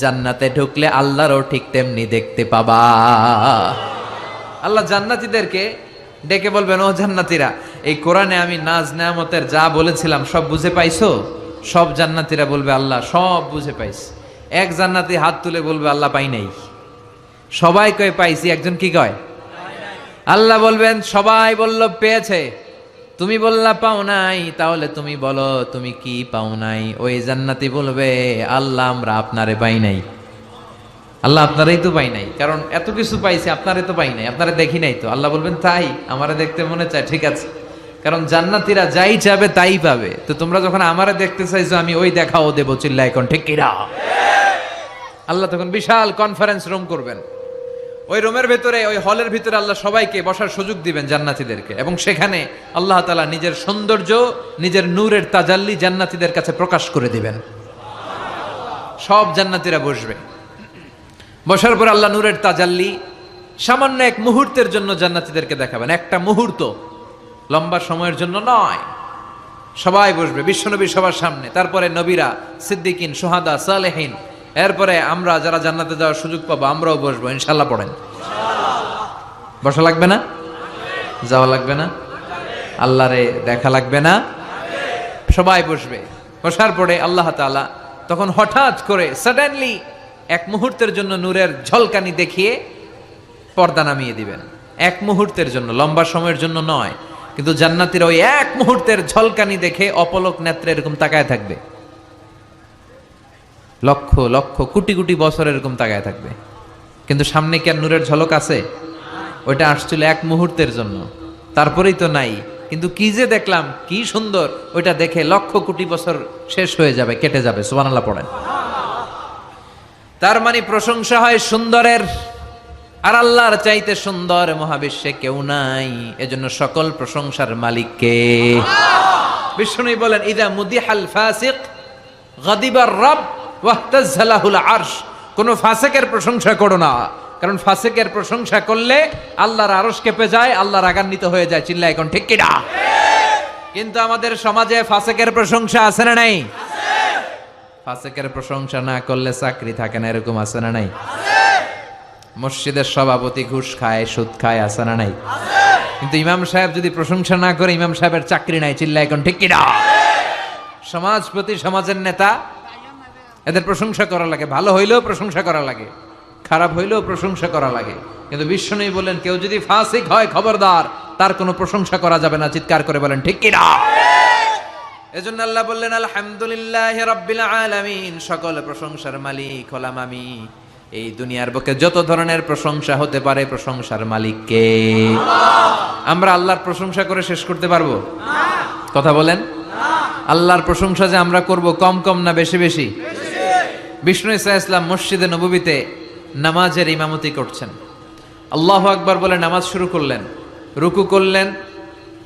Speaker 1: জান্নাতে ঢুকলে আল্লাহরও ঠিক তেমনি দেখতে পাবা। আল্লাহ জান্নাতীদেরকে ডেকে বলবেন ও জান্নাতীরা, এই কোরআনে আমি নাজ নেয়ামতের যা বলেছিলাম সব বুঝে পাইছো? সব জান্নাতীরা বলবে আল্লাহ সব বুঝে পাইছি। এক জান্নাতি হাত তুলে বলবে আল্লাহ পাই নাই। সবাই কয় পাইছি, একজন কি কয়? আল্লাহ বলবেন সবাই বলল পেয়েছে, তুমি বললা পাও নাই, তাহলে তুমি বলো তুমি কি পাও নাই। ওই জান্নাতি বলবে আল্লাহ আমরা আপনারে পাই নাই। আল্লাহ আপনারাই তো পাই নাই, কারণ এত কিছু পাইছে আপনারে তো পাই নাই, আপনারা দেখি নাই তো। আল্লাহ বলবেন তাই, আমারে দেখতে মনে চায়, ঠিক আছে, কারণ জান্নাতীরা যাই চাবে তাই পাবে। তো তোমরা যখন আমারে দেখতে চাইছো, আমি ওই দেখাও দেবো, চিল্লা এখন ঠিক কিনা। আল্লাহ তখন বিশাল কনফারেন্স রুম করবেন, ওই রুমের ভেতরে, ওই হলের ভিতরে আল্লাহ সবাইকে বসার সুযোগ দিবেন জান্নাতীদেরকে, এবং সেখানে আল্লাহ তাআলা নিজের সৌন্দর্য, নিজের নূরের তাজাল্লি জান্নাতীদের কাছে প্রকাশ করে দিবেন। সব জান্নাতীরা বসবে, বসার পর আল্লাহ নূরের তাজাল্লি সামান্য এক মুহূর্তের জন্য জান্নাতীদেরকে দেখাবেন, একটা মুহূর্ত, লম্বা সময়ের জন্য নয়। সবাই বসবে বিশ্বনবী সবার সামনে, তারপরে নবীরা, সিদ্দিকিন, সুহাদা, সালেহিন, এরপরে আমরা যারা জান্নাতে যাওয়ার সুযোগ পাবো আমরাও বসবো ইনশাল্লাহ। পড়েন, বসা লাগবে না? যাওয়া লাগবে না? আল্লাহরে দেখা লাগবে না? সবাই বসবে। বসার পরে আল্লাহ তাআলা তখন হঠাৎ করে সাডেনলি এক মুহূর্তের জন্য নূরের ঝলকানি দেখিয়ে পর্দা নামিয়ে দিবেন। এক মুহূর্তের জন্য, লম্বা সময়ের জন্য নয়, কিন্তু জান্নাতীরা ওই এক মুহূর্তের ঝলকানি দেখে অপলক নেত্রে এরকম তাকায় থাকবে, লক্ষ লক্ষ কোটি কোটি বছর এরকম তাকায় থাকবে। কিন্তু সামনে কি আর নূরের ঝলক আছে? ওইটা আসছিল এক মুহূর্তের জন্য, তারপরেই তো নাই। কিন্তু কি যে দেখলাম, কি সুন্দর, ওইটা দেখে লক্ষ কোটি বছর শেষ হয়ে যাবে, কেটে যাবে। সুবহানাল্লাহ পড়েন। তার মানে প্রশংসা হয় সুন্দরের, আর আল্লাহর চাইতে সুন্দর মহাবিশ্বে কেউ নাই। এজন্য সকল প্রশংসার মালিক কে? বিষ্ণু বলেন, ইদা মুদিহাল ফাসিক গাদিবার রব ওয়াহতাজ্জালাহুল আরশ। কোন ফাসিকের প্রশংসা করো না, কারণ ফাসিকের প্রশংসা করলে আল্লাহর আরশ কেঁপে যায়, আল্লাহ রাগান্বিত হয়ে যায়। চিল্লা এখন ঠিক কিনা? কিন্তু আমাদের সমাজে ফাসিকের প্রশংসা আছে না নাই? ফাসিকের প্রশংসা না করলে চাকরি থাকে না, এরকম আছে না নাই? মসজিদের সভাপতি ঘুষ খায়, সুদ খায়, আছে না নাই? কিন্তু ইমাম সাহেব যদি প্রশংসা না করে, ইমাম সাহেবের চাকরি নাই। চিল্লা এখন ঠিক কিনা? সমাজপতি, সমাজের নেতা, এদের প্রশংসা করা লাগে, ভালো হইলেও প্রশংসা করা লাগে, খারাপ হইলেও প্রশংসা করা লাগে। কিন্তু বিশ্বনবী বলেন, কেউ যদি ফাসিক হয় খবরদার, তার কোনো প্রশংসা করা যাবে না। চিৎকার করে বলেন ঠিক কিনা? এজন্য আল্লাহ বললেন, আলহামদুলিল্লাহি রাব্বিল আলামিন, সকল প্রশংসার মালিক হলাম আমি। এই দুনিয়ার বুকে যত ধরনের প্রশংসা হতে পারে, প্রশংসার মালিক কে? আমরা আল্লাহর প্রশংসা করে শেষ করতে পারবো? কথা বলেন। আল্লাহর প্রশংসা যে আমরা করব, কম কম না বেশি বেশি? বিষ্ণু ঈসা ইসলাম মসজিদে নববীতে নামাজের ইমামতি করছেন। আল্লাহু আকবার বলে নামাজ শুরু করলেন, রুকু করলেন,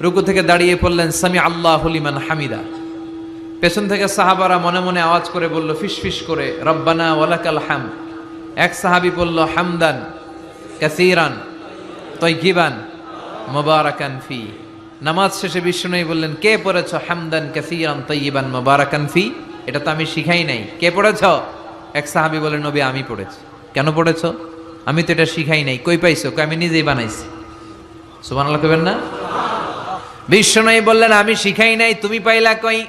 Speaker 1: রুকু থেকে দাঁড়িয়ে পড়লেন সামি আল্লাহু লিমান হামিদা। পেছন থেকে সাহাবারা মনে মনে আওয়াজ করে বলল, ফিসফিস করে, রব্বানা ওয়ালাকাল হামদ। এক সাহাবী বলল, হামদান কাসীরান তাইয়িবান মুবারাকান ফি। নামাজ শেষে বিষ্ণুই বললেন, কে পড়েছ হামদান কাসীরান তাইয়িবান মুবারাকান ফি? এটা তো আমি শিখাই নাই, কে পড়েছ? এক সাহাবী বলেন, নবী আমি পড়েছি। কেন পড়েছ? আমি তো এটা শিখাই নাই। কই পাইছো? আমি নিজেই বানাইছি। সুবহানাল্লাহ কইবেন না? বিষ্ণুই বললেন, আমি শিখাই নাই, তুমি পাইলা কই?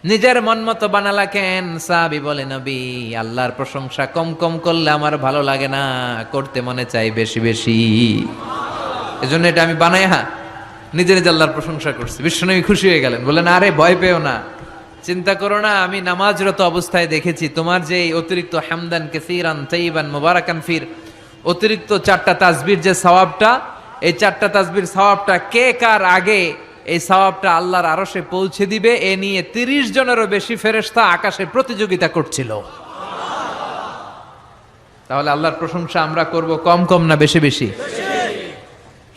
Speaker 1: নিজের মন মতো বানালা কেন? সাহাবী বলে, নবী আল্লাহর প্রশংসা কম কম করলে আমার ভালো লাগে না, করতে মনে চাই বেশি বেশি, এজন্য এটা আমি বানাই নিজে নিজে আল্লাহর প্রশংসা করছি। বিশ্বনবী খুশি হয়ে গেলেন, বললেন, আরে ভয় পেও না, চিন্তা করো না, আমি নামাজরত অবস্থায় দেখেছি তোমার যে অতিরিক্ত হামদান কাসীরান তাইয়িবান মুবারাকান ফির অতিরিক্ত 4টা তাসবির যে সওয়াবটা, এই 4টা তাসবির সওয়াবটা কে কার আগে এই সওয়াবটা আল্লাহর আরশে পৌঁছে দিবে, এ নিয়ে 30 জনেরও বেশি ফেরেশতা আকাশে প্রতিযোগিতা করছিল। তাহলে আল্লাহর প্রশংসা আমরা করব কম কম না বেশি বেশি?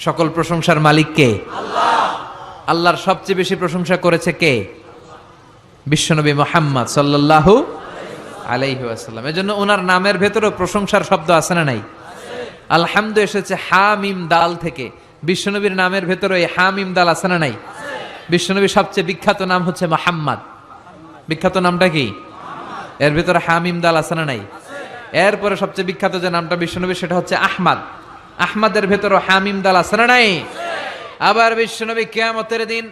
Speaker 1: সকল প্রশংসার মালিক কে? আল্লাহ। আল্লাহর সবচেয়ে বেশি প্রশংসা করেছে কে? বিশ্বনবী মুহাম্মদ সাল্লাল্লাহু আলাইহি ওয়াসাল্লাম। এজন্য ওনার নামের ভেতরেও প্রশংসার শব্দ আছে না নাই? আলহামদু এসেছে হা মিম দাল থেকে। বিশ্বনবীর নামের ভেতরে এই হা মিম দাল আছে না নাই? বিশ্বনবীর সবচেয়ে বিখ্যাত নাম হচ্ছে মুহাম্মদ। বিখ্যাত নামটা কি? এর ভেতরে হা মিম দাল আছে না নাই? এরপরে সবচেয়ে বিখ্যাত যে নামটা বিশ্বনবীর, সেটা হচ্ছে আহমদ। আহমদের ভেতরে হা মিম দাল আছে না নাই? আবার বিশ্বনবী কিয়ামতের দিন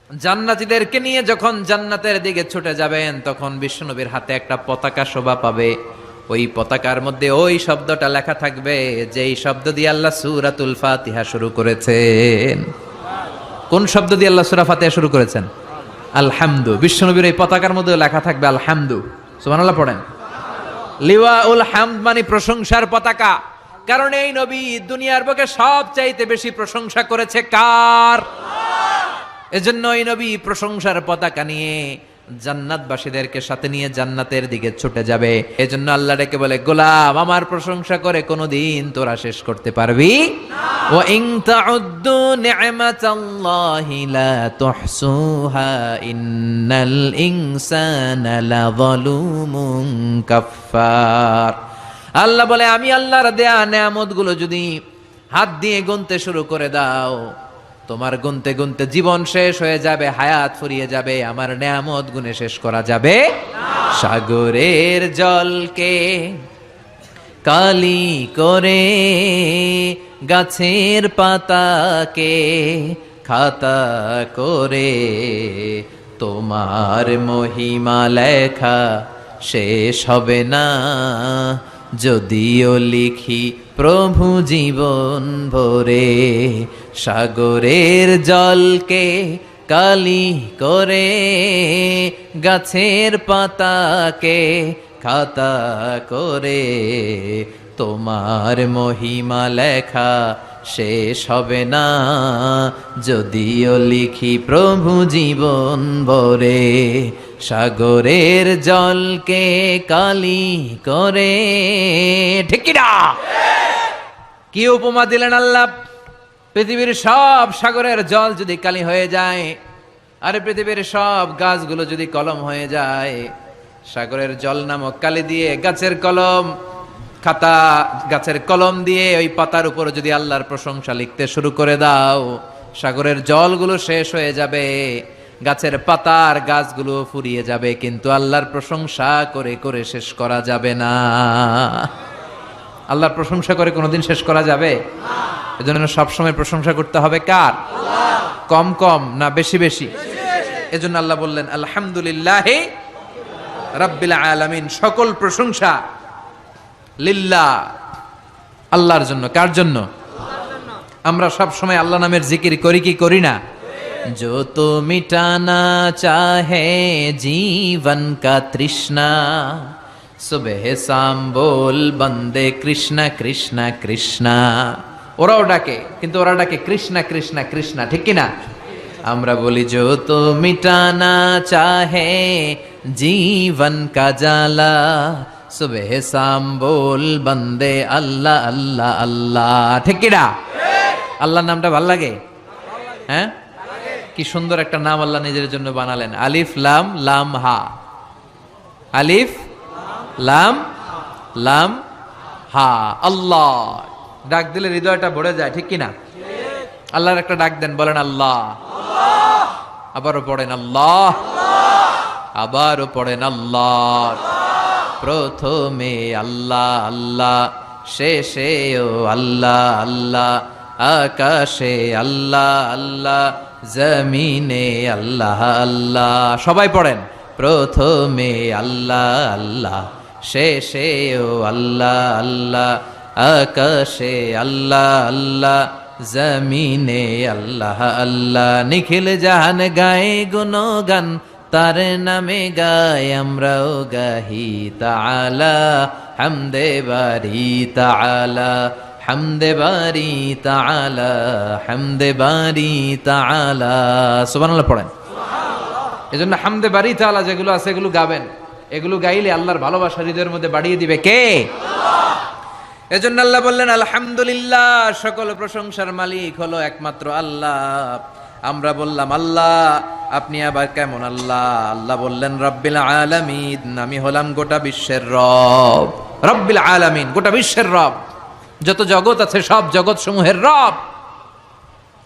Speaker 1: জান্নাতীদেরকে নিয়ে যখন জান্নাতের দিকে ছুটে যাবেন, তখন বিশ্বনবীর হাতে একটা পতাকা শোভা পাবে। ওই পতাকার মধ্যে ওই শব্দটা লেখা থাকবে যেই শব্দ দিয়ে আল্লাহ সূরাতুল ফাতিহা শুরু করেছেন। কোন শব্দ দিয়ে আল্লাহ সূরা ফাতিহা শুরু করেছেন? আলহামদু। বিশ্বনবীর এই পতাকার মধ্যে লেখা থাকবে আলহামদু। সুবহানাল্লাহ পড়েন। লিওয়াউল হামদ মানে প্রশংসার পতাকা। কারণ এই নবী দুনিয়ার বুকে সবচাইতে বেশি প্রশংসা করেছে কার? এজন্য এই নবী প্রশংসার পতাকা নিয়ে জান্নাতবাসীদেরকে সাথে নিয়ে জান্নাতের দিকে ছুটে যাবে। এজন্য আল্লাহ ডেকে বলে, গোলাম আমার প্রশংসা করে কোনোদিন তোরা শেষ করতে পারবি না। ওয়া ইন তাউদ্দু নি'মাতাল্লাহি লা তুহসুহা ইন্নাল ইনসানা লাযালুমুন কাফফার। আল্লাহ বলে, আমি আল্লাহর দেয়া নেয়ামতগুলো যদি হাত দিয়ে গুনতে শুরু করে দাও, তোমার গুনতে গুনতে জীবন শেষ হয়ে যাবে, হায়াত ফুরিয়ে যাবে, আমার নেয়ামত গুনে শেষ করা যাবে না। সাগরের জলকে কালি করে, গাছের পাতাকে খাতা করে, তোমার মহিমা লেখা শেষ হবে না, যদিও লিখি প্রভু জীবন ভরে। সাগরের জলকে কালি করে, গাছের পাতাকে খাতা করে, তোমার মহিমা লেখা শেষ হবে না, যদিও লিখি প্রভু জীবন ভরে। সাগরের জলকে কালি করে, ঠিক কি না? কি উপমা দিলেন আল্লাহ! পৃথিবীর সব সাগরের জল যদি কালি হয়ে যায়, আর পৃথিবীর সব গাছগুলো যদি কলম হয়ে যায়, সাগরের জল নামক কালি দিয়ে গাছের কলম খাতা, গাছের কলম দিয়ে ওই পাতার উপর যদি আল্লাহর প্রশংসা লিখতে শুরু করে দাও, সাগরের জলগুলো শেষ হয়ে যাবে, গাছের পাতার গাছগুলো ফুরিয়ে যাবে, কিন্তু আল্লাহর প্রশংসা করে করে শেষ করা যাবে না। আল্লাহর প্রশংসা করে কোনোদিন শেষ করা যাবে? এজন্য সবসময় প্রশংসা করতে হবে কার? কম কম না বেশি বেশি? এজন্য আল্লাহ বললেন, আলহামদুলিল্লাহি রাব্বিল আলামিন, সকল প্রশংসা লিল্লাহ, আল্লাহর জন্য। কার জন্য? আমরা সব সময় আল্লাহ নামের জিকির করি কি করি না? जो तो मिटाना चाहे जीवन का तृष्णा, सुबह शाम बोल बंदे कृष्णा कृष्णा कृष्णा। ওরাও ডাকে, কিন্তু ওরা ডাকে কৃষ্ণা কৃষ্ণা কৃষ্ণা, ঠিক কি না? আমরা বলি, जो तो मिटाना चाहे जीवन का जाला, सुबह शाम बोल बंदे अल्लाह अल्लाह अल्लाह, ঠিক কি না? আল্লাহর নামটা ভাল লাগে? হ্যাঁ, কি সুন্দর একটা নাম আল্লাহ নিজের জন্য বানালেন। আলিফ লাম লাম হা, আলিফ লাম লাম হা, আল্লাহ। ডাক দিলে হৃদয়টা ভরে যায়, ঠিক কিনা? আল্লাহর একটা ডাক দেন, বলেন আল্লাহ, আবারও পড়েন আল্লাহ, আবারও পড়েন আল্লাহ। প্রথমে আল্লাহ আল্লাহ, শেষেও আল্লাহ আল্লাহ, আকাশে আল্লাহ আল্লাহ, জমিনে আল্লাহ আল্লাহ। সবাই পড়েন, প্রথমে আল্লাহ আল্লাহ, শেষেও আল্লাহ আল্লাহ, আকাশে আল্লাহ আল্লাহ, জমিনে আল্লাহ আল্লাহ। নিখিল জাহান গায়ে গুণগান, তার নামে গায় আমরাও গাহি তাআলা, হামদে বারি তাআলা, হামদে বারি তাআলা, হামদে বারি তাআলা। সুবহানাল্লাহ পড়েন। এজন্য হামদে বারি তাআলা যেগুলো আছে এগুলো গাবেন, এগুলো গাইলে আল্লাহর ভালোবাসা হৃদয়ের মধ্যে বাড়িয়ে দিবে কে? আল্লাহ। এজন্য আল্লাহ বললেন, আলহামদুলিল্লাহ, সকল প্রশংসার মালিক হলো একমাত্র আল্লাহ। আমরা বললাম আল্লাহ, আপনি আবার কেমন আল্লাহ? আল্লাহ বললেন, রব্বিল আলামিন, আমি হলাম গোটা বিশ্বের রব। রব্বিল আলামিন, গোটা বিশ্বের রব, যত জগৎ আছে সব জগৎ সমূহের রব।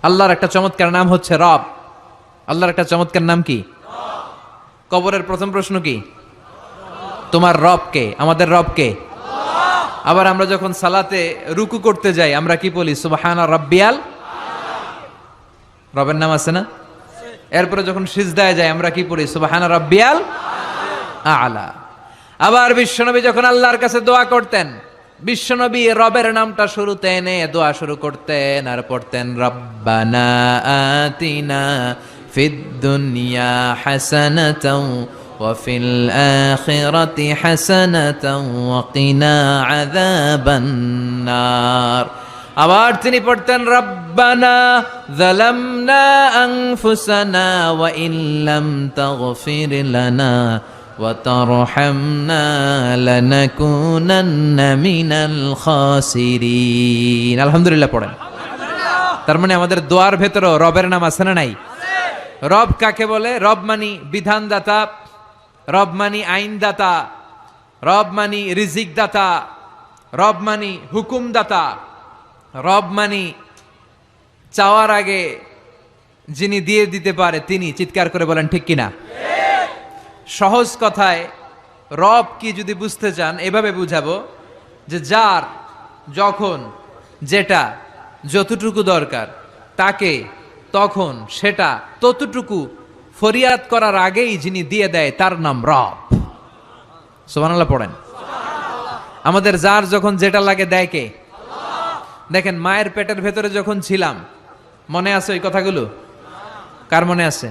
Speaker 1: আল্লাহর একটা চমৎকার নাম হচ্ছে রব। আল্লাহর একটা চমৎকার নাম কি? কবরের প্রথম প্রশ্ন কি? তোমার রব কে? আমাদের রব কে? আবার আমরা যখন সালাতে রুকু করতে যাই আমরা কি বলি? সুবহানা রাব্বিয়াল, রবের নাম আছে না? এরপরে যখন সিজদায় যাই আমরা কি পড়ি? সুবহানা রাব্বিয়াল আলা। আবার বিশ্বনবী যখন আল্লাহর কাছে দোয়া করতেন, বিশ্বনবী রবের নামটা শুরুতে এনে দোয়া শুরু করতেন আর পড়তেন, রব্বানা আতিনা ফিদ দুনিয়া হাসানাতাও وفي الآخرة حسنة وقنا عذاب النار আবার তিনি পড়তেন রব্বানা যালামনা আনফুসানা ওয়া ইল্লাম তাগফির লানা ওয়া তারহামনা লানাকুনান্না মিনাল খাসিরিন। আলহামদুলিল্লাহ পড়েন। তার মানে আমাদের দোয়ার ভেতরে রবের নাম আছে না নাই? রব কাকে বলে? রব মানি বিধানদাতা, রব মানি আইনদাতা, রব মানি রিজিক দাতা, রব মানি হুকুমদাতা, রব মানি চাওয়ার আগে যিনি দিয়ে দিতে পারে তিনি। চিৎকার করে বলেন ঠিক কিনা? সহজ কথায় রব কি যদি বুঝতে চান এভাবে বুঝাবো যে যার যখন যেটা যতটুকু দরকার তাকে তখন সেটা ততটুকু ফরিয়াদ করার আগেই যিনি দিয়ে দেয় তার নাম রব। সুবহানাল্লাহ পড়েন। আমাদের যার যখন যেটা লাগে দেয় কে? দেখেন মায়ের পেটের ভেতরে যখন ছিলাম, মনে আছে ওই কথাগুলো? কার মনে আছে?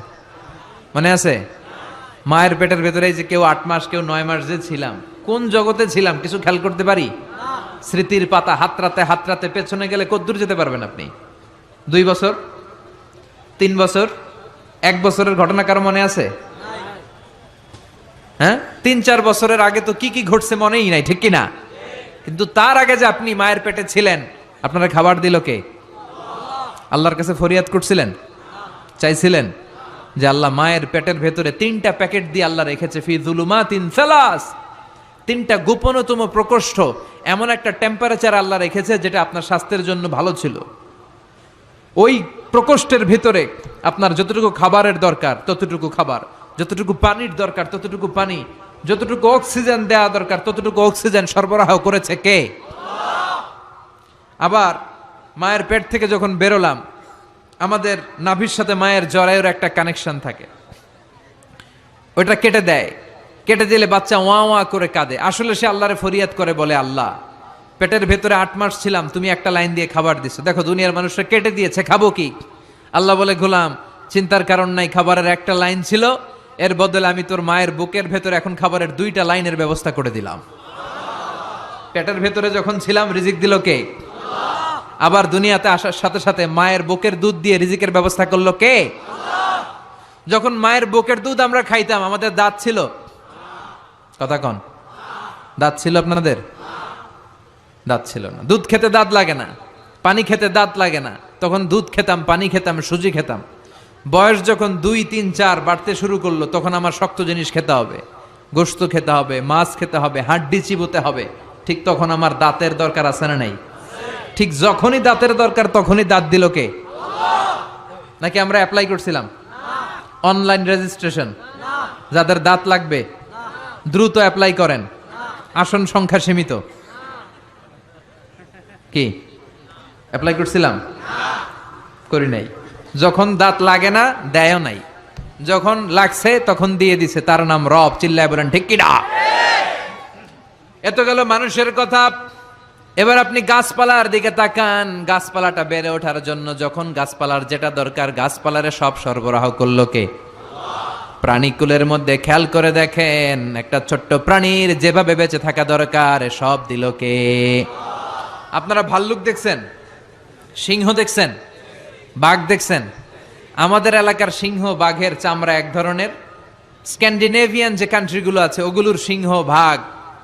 Speaker 1: মনে আছে? মায়ের পেটের ভেতরে যে কেউ 8 মাস কেউ 9 মাস যে ছিলাম, কোন জগতে ছিলাম কিছু খেয়াল করতে পারি? স্মৃতির পাতা হাতরাতে পেছনে গেলে কতদূর যেতে পারবেন আপনি? 2 বছর, 3 বছর, 1 বছরের ঘটনা কারো মনে আছে? হ্যাঁ, 3-4 বছরের আগে তো কি কি ঘটছে মনেই নাই, ঠিক কিনা? কিন্তু তার আগে যে আপনি মায়ের পেটে ছিলেন, আপনারা খাবার দিল কে? আল্লাহর কাছে ফরিয়াদ করছিলেন, চাইছিলেন যে আল্লাহ মায়ের পেটের ভেতরে 3টা প্যাকেট দিয়ে আল্লাহ রেখেছে, ফি যুলুমাতিন সালাস, 3টা গোপনতম প্রকোষ্ঠ, এমন একটা টেম্পারেচার আল্লাহ রেখেছে যেটা আপনার স্বাস্থ্যের জন্য ভালো ছিল। ওই প্রকোষ্ঠের ভিতরে আপনার যতটুকু খাবারের দরকার ততটুকু খাবার, যতটুকু পানির দরকার ততটুকু পানি, যতটুকু অক্সিজেন দেওয়া দরকার ততটুকু অক্সিজেন সরবরাহ করেছে কে? আবার মায়ের পেট থেকে যখন বেরোলাম, আমাদের নাভির সাথে মায়ের জরায়ুর একটা কানেকশন থাকে, ওটা কেটে দেয়। কেটে দিলে বাচ্চা ওয়া ওয়া করে কাঁদে। আসলে সে আল্লাহরে ফরিয়াদ করে, বলে আল্লাহ পেটের ভেতরে 8 মাস ছিলাম, তুমি একটা লাইন দিয়ে খাবার দিছো, দেখো দুনিয়ার মানুষরা কেটে দিয়েছে, খাবো কি? আল্লাহ বলে, গোলাম চিন্তার কারণ নাই, খাবারের একটা লাইন ছিল, এর বদলে আমি তোর মায়ের বুকের ভেতরে এখন খাবারের 2টা লাইনের ব্যবস্থা করে দিলাম। পেটের ভেতরে যখন ছিলাম রিজিক দিল কে? আবার দুনিয়াতে আসার সাথে সাথে মায়ের বুকের দুধ দিয়ে রিজিকের ব্যবস্থা করলো কে? যখন মায়ের বুকের দুধ আমরা খাইতাম, আমাদের দাঁত ছিল? কথা কন, দাঁত ছিল আপনাদের? দাঁত ছিল না। দুধ খেতে দাঁত লাগে না, পানি খেতে দাঁত লাগে না, তখন দুধ খেতাম, পানি খেতাম, সুজি খেতাম। বয়স যখন 2, 3, 4 বাড়তে শুরু করলো, তখন আমার শক্ত জিনিস খেতে হবে, গোশত খেতে হবে, মাছ খেতে হবে, হাড্ডি চিবোতে হবে। ঠিক তখন আমার দাঁতের দরকার আছে না নাই? ঠিক যখনই দাঁতের দরকার তখনই দাঁত দিল কে? নাকি আমরা অ্যাপ্লাই করছিলাম? অনলাইন রেজিস্ট্রেশন, যাদের দাঁত লাগবে দ্রুত অ্যাপ্লাই করেন, আসন সংখ্যা সীমিত। কি অ্যাপ্লাই করছিলাম? করি নাই। যখন দাঁত লাগে না দেয়ও নাই, যখন লাগছে তখন দিয়ে দিছে, তার নাম রব। চিল্লায় বলেন ঠিক কিনা? এত গেল মানুষের কথা। এবার আপনি গাছপালার দিকে তাকান। গাছপালাটা বেড়ে ওঠার জন্য যখন গাছপালার যেটা দরকার, গাছপালারে সব সরবরাহ করলো কে? প্রাণীকুলের মধ্যে খেয়াল করে দেখেন, একটা ছোট্ট প্রাণীর যেভাবে বেঁচে থাকা দরকার সব দিল কে? আপনারা ভাল্লুক দেখছেন, সিংহ দেখছেন, বাঘ দেখছেন? আমাদের এলাকার সিংহ বাঘের চামড়া এক ধরনের, স্ক্যান্ডিনেভিয়ান যে কান্ট্রিগুলো আছে ওগুলোর সিংহ বাঘ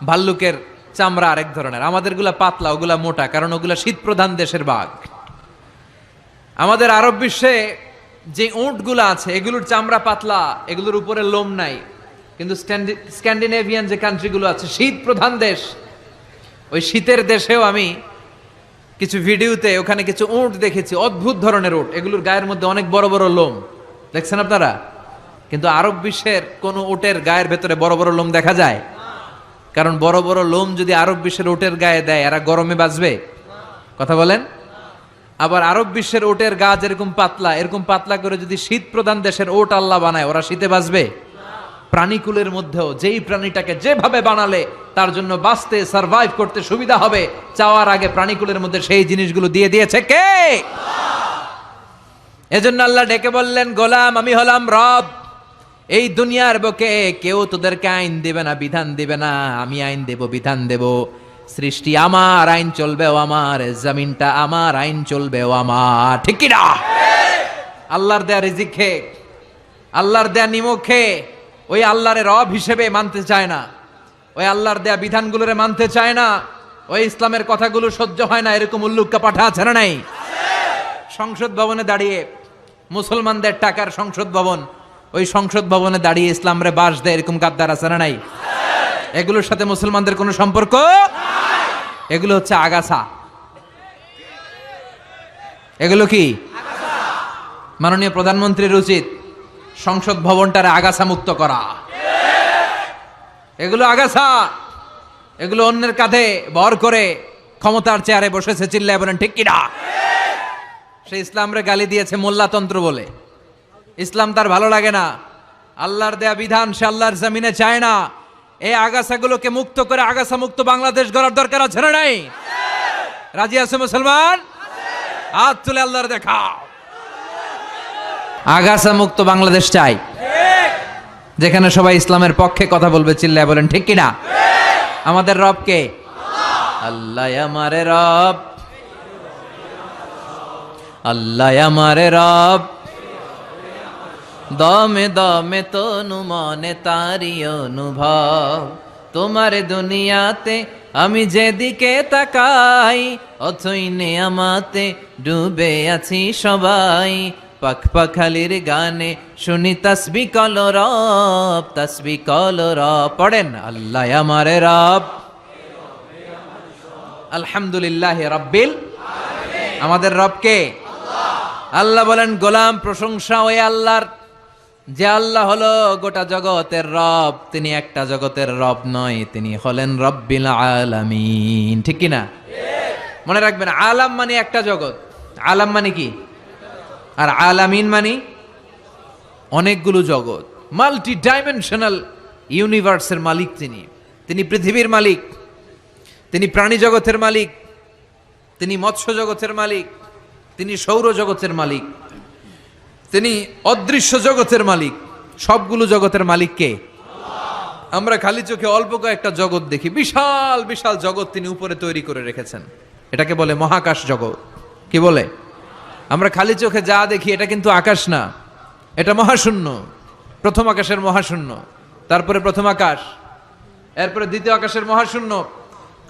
Speaker 1: ভাল্লুকের চামড়া আরেক ধরনের। আমাদেরগুলা পাতলা, ওগুলা মোটা, কারণ ওগুলা শীত প্রধান দেশের বাঘ। আমাদের আরব বিশ্বে যে উটগুলো আছে এগুলোর চামড়া পাতলা, এগুলোর উপরে লোম নাই। কিন্তু স্ক্যান্ডিনেভিয়ান যে কান্ট্রিগুলো আছে, শীত প্রধান দেশ, ওই শীতের দেশেও আমি কিছু ভিডিওতে ওখানে কিছু উট দেখেছি, অদ্ভুত ধরনের উট, এগুলোর গায়ের মধ্যে অনেক বড় বড় লোম, দেখছেন আপনারা? কিন্তু আরব বিশ্বের কোন উটের গায়ের ভেতরে বড় বড় লোম দেখা যায়? কারণ বড় বড় লোম যদি আরব বিশ্বের উটের গায়ে দেয়, এরা গরমে বাঁচবে? কথা বলেন। আবার আরব বিশ্বের উটের গা যেরকম পাতলা, এরকম পাতলা করে যদি শীত প্রধান দেশের উট আল্লাহ বানায়, ওরা শীতে বাঁচবে? প্রাণীকুলের মধ্যেও যেই প্রাণীটাকে যেভাবে বানালে তার জন্য বাঁচতে, সারভাইভ করতে সুবিধা হবে, চাওয়ার আগে প্রাণীকুলের মধ্যে সেই জিনিসগুলো দিয়ে দিয়েছে কে? এজন্য আল্লাহ ডেকে বললেন, গোলাম আমি হলাম রব, এই দুনিয়ার বুকে কেউ তোদেরকে আইন দিবে না, বিধান দিবে না, আমি আইন দেব, বিধান দেব। সৃষ্টি আমার, আইন চলবেও আমার, জমিনটা আমার, আইন চলবেও আমার, ঠিক কি না? আল্লাহর দেয়া রিজিক খে, আল্লাহর দেয়া নিমক খে ওই আল্লাহর রব হিসেবে মানতে চায় না, ওই আল্লাহর দেয়া বিধানগুলোরে মানতে চায় না, ওই ইসলামের কথাগুলো সহ্য হয় না, এরকম উল্লুক্কা পাঠা আছে না নাই? সংসদ ভবনে দাঁড়িয়ে, মুসলমানদের টাকার সংসদ ভবন, ওই সংসদ ভবনে দাঁড়িয়ে ইসলামরে বাস দেয় এরকম গাদ্দার আছে না নাই? এগুলোর সাথে মুসলমানদের কোনো সম্পর্ক? এগুলো হচ্ছে আগাছা। এগুলো কি? মাননীয় প্রধানমন্ত্রীর উচিত সংসদ ভবনটারে আগাছা মুক্ত করা। এগুলো আগাছা, এগুলো অন্যের কাঁধে ভর করে ক্ষমতার চেয়ারে বসেছে, চিল্লায় বলেন ঠিক কিনা? সে ইসলামরে গালি দিয়েছে মোল্লাতন্ত্র বলে। ইসলাম তার ভালো লাগে না, আল্লাহর দেয়া বিধান সে আল্লাহর জমিনে চায় না। এই আগাছাগুলোকে মুক্ত করে আগাছা মুক্ত বাংলাদেশ গড়ার দরকার আছে না নাই? রাজি আছে মুসলমান? হাত তুলে আল্লাহর দেখাও। আগাছা মুক্ত বাংলাদেশ চাই, যেখানে সবাই ইসলামের পক্ষে কথা বলবে, চিল্লায় বলেন ঠিক কিনা? আমাদের রব কে? আল্লাহ আমারে রব, আল্লাহ আমারে রব, দমে দমে তনু মনে তারি অনুভব। তোমার দুনিয়াতে আমি যেদিকে তাকাই, অথই নেয়ামাতে ডুবে আছি সবাই। পাখ পাখালির গানে শুনি তাসবি কলরব, তাসবি কলরব। পড়েন আল্লাহ আমারে রব, আলহামদুলিল্লাহ রাব্বিল। আমাদের রব কে? আল্লাহ বলেন গোলাম প্রশংসা ওই আল্লাহর, যে আল্লাহ হলো গোটা জগতের রব। তিনি একটা জগতের রব নয়, তিনি হলেন রব্বিল আলামিন, ঠিক কি না? মনে রাখবেন, আলাম মানে একটা জগৎ, আলাম মানে কি? আর আলামিন মানে অনেকগুলো জগৎ, মাল্টি ডাইমেনশনাল ইউনিভার্সের মালিক তিনি। তিনি পৃথিবীর মালিক, তিনি প্রাণী জগতের মালিক, তিনি মৎস্য জগতের মালিক, তিনি সৌর জগতের মালিক, তিনি অদৃশ্য জগতের মালিক। সবগুলো জগতের মালিক কে? আমরা খালি চোখে অল্প কয়েকটা জগৎ দেখি, বিশাল বিশাল জগৎ তিনি উপরে তৈরি করে রেখেছেন। এটাকে বলে মহাকাশ জগৎ। কি বলে? আমরা খালি চোখে যা দেখি এটা কিন্তু আকাশ না, এটা মহাশূন্য। প্রথম আকাশের মহাশূন্য, তারপরে প্রথম আকাশ, এরপরে দ্বিতীয় আকাশের মহাশূন্য,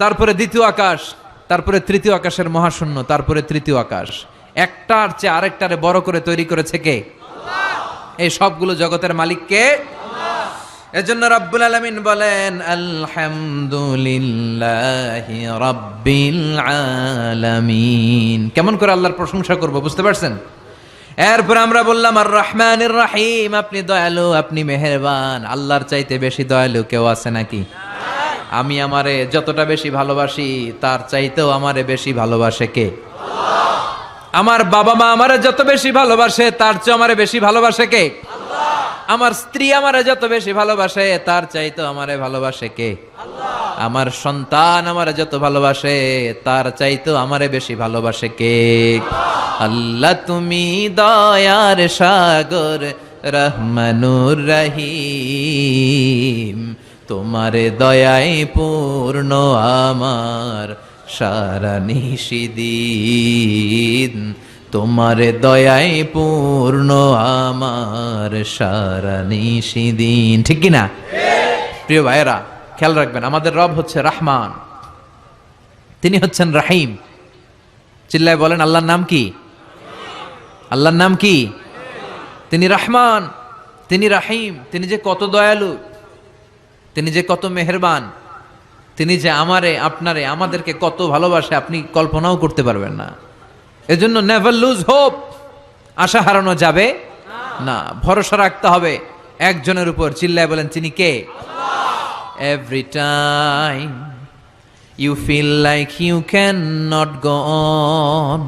Speaker 1: তারপরে দ্বিতীয় আকাশ, তারপরে তৃতীয় আকাশের মহাশূন্য, তারপরে তৃতীয় আকাশ। একটার চেয়ে আরেকটারে বড় করে তৈরি করেছে কে? এই সবগুলো জগতের মালিক কে? এজন্য রাব্বুল আলামিন বলেন আলহামদুলিল্লাহি রাব্বিল আলামিন। কেমন করে আল্লাহর প্রশংসা করব বুঝতে পারছেন? এরপর আমরা বললাম আর রহমানির রহিম, আপনি দয়ালু, আপনি মেহেরবান। আল্লাহর চাইতে বেশি দয়ালু কেউ আছে নাকি? আমি আমারে যতটা বেশি ভালোবাসি তার চাইতেও আমারে বেশি ভালোবাসে কে? আমার বাবা মা আমারে যত বেশি ভালোবাসে তার চেয়ে আমারে বেশি ভালোবাসে কে? আমার স্ত্রী আমারে যত বেশি ভালোবাসে তার চাইতেও আমারে ভালোবাসে কে? আমার সন্তান আমারে যত ভালোবাসে তার চাইতেও আমারে বেশি ভালোবাসে কে? আল্লাহ তুমি দয়ার সাগর, রহমানুর রহিম। তোমারে দয়ায় পূর্ণ আমার সারা নিশিদিন। তোমারে দয়ায় পূর্ণ আমার সারা নিশিদিন, ঠিক কি না? প্রিয় ভাইয়েরা, খেয়াল রাখবেন, আমাদের রব হচ্ছে রহমান, তিনি হচ্ছেন রাহিম। চিল্লায় বলেন আল্লাহর নাম কি? আল্লাহর নাম কি? তিনি রহমান, তিনি রাহিম। তিনি যে কত দয়ালু, তিনি যে কত মেহেরবান, তিনি যে আমারে আপনারে আমাদেরকে কত ভালোবাসে আপনি কল্পনাও করতে পারবেন না। এজন্য নেভার লুজ হোপ, আশা হারানো যাবে না, ভরসা রাখতে হবে একজনের উপর। চিল্লায় বলেন তিনি কে? Every time you feel like you can not go on,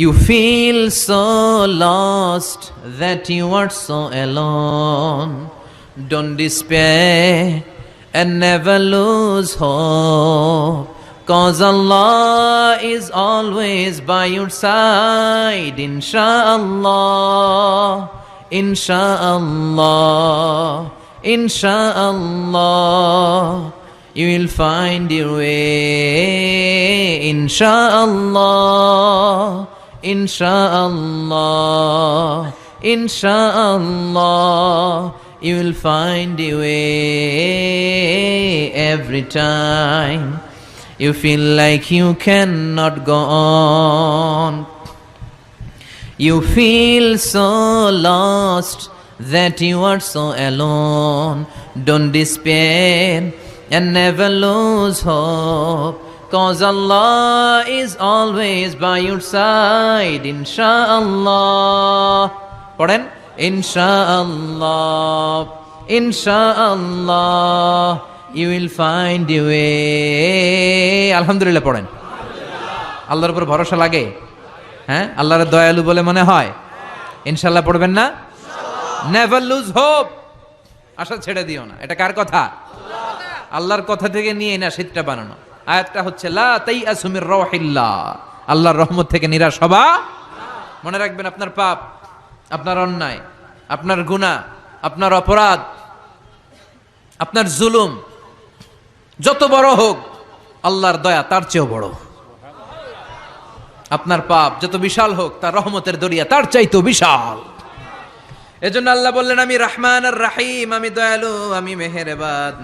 Speaker 1: you feel so lost that you are so alone, don't despair and never lose hope, cause Allah is always by your side, inshallah, Insha'Allah, Insha'Allah, you will find your way. Insha'Allah, Insha'Allah, Insha'Allah, you will find your way. Every time you feel like you cannot go on, you feel so lost that you are so alone. Don't despair and never lose hope, 'cause Allah is always by your side. Insha'Allah, পড়েন, Insha'Allah, Insha'Allah, you will find your way. আলহামদুলিল্লাহ পড়েন। আল্লাহর উপর ভরসা লাগে? হ্যাঁ, আল্লাহর দয়ালু বলে মনে হয়? ইনশাআল্লাহ পড়বেন না? নেভার লুজ হোপ, আশা ছেড়ে দিও না। এটা কার কথা? আল্লাহর কথা থেকে নিয়ে না শীতটা বানানো। আয়াতটা হচ্ছে লা তাইআসু মির রাউহিল্লাহ, আল্লাহর রহমত থেকে নিরাশ হবা। মনে রাখবেন, আপনার পাপ, আপনার অন্যায়, আপনার গুনাহ, আপনার অপরাধ, আপনার জুলুম যত বড় হোক, আল্লাহর দয়া তার চেয়েও বড়। আপনার পাপ যত বিশাল হোক, তার রহমতের দরিয়া তার চাইতেও বিশাল। এজন্য আল্লাহ বললেন, আমি রহমান আর রাহিম, আমি দয়ালু, আমি মেহেরবান।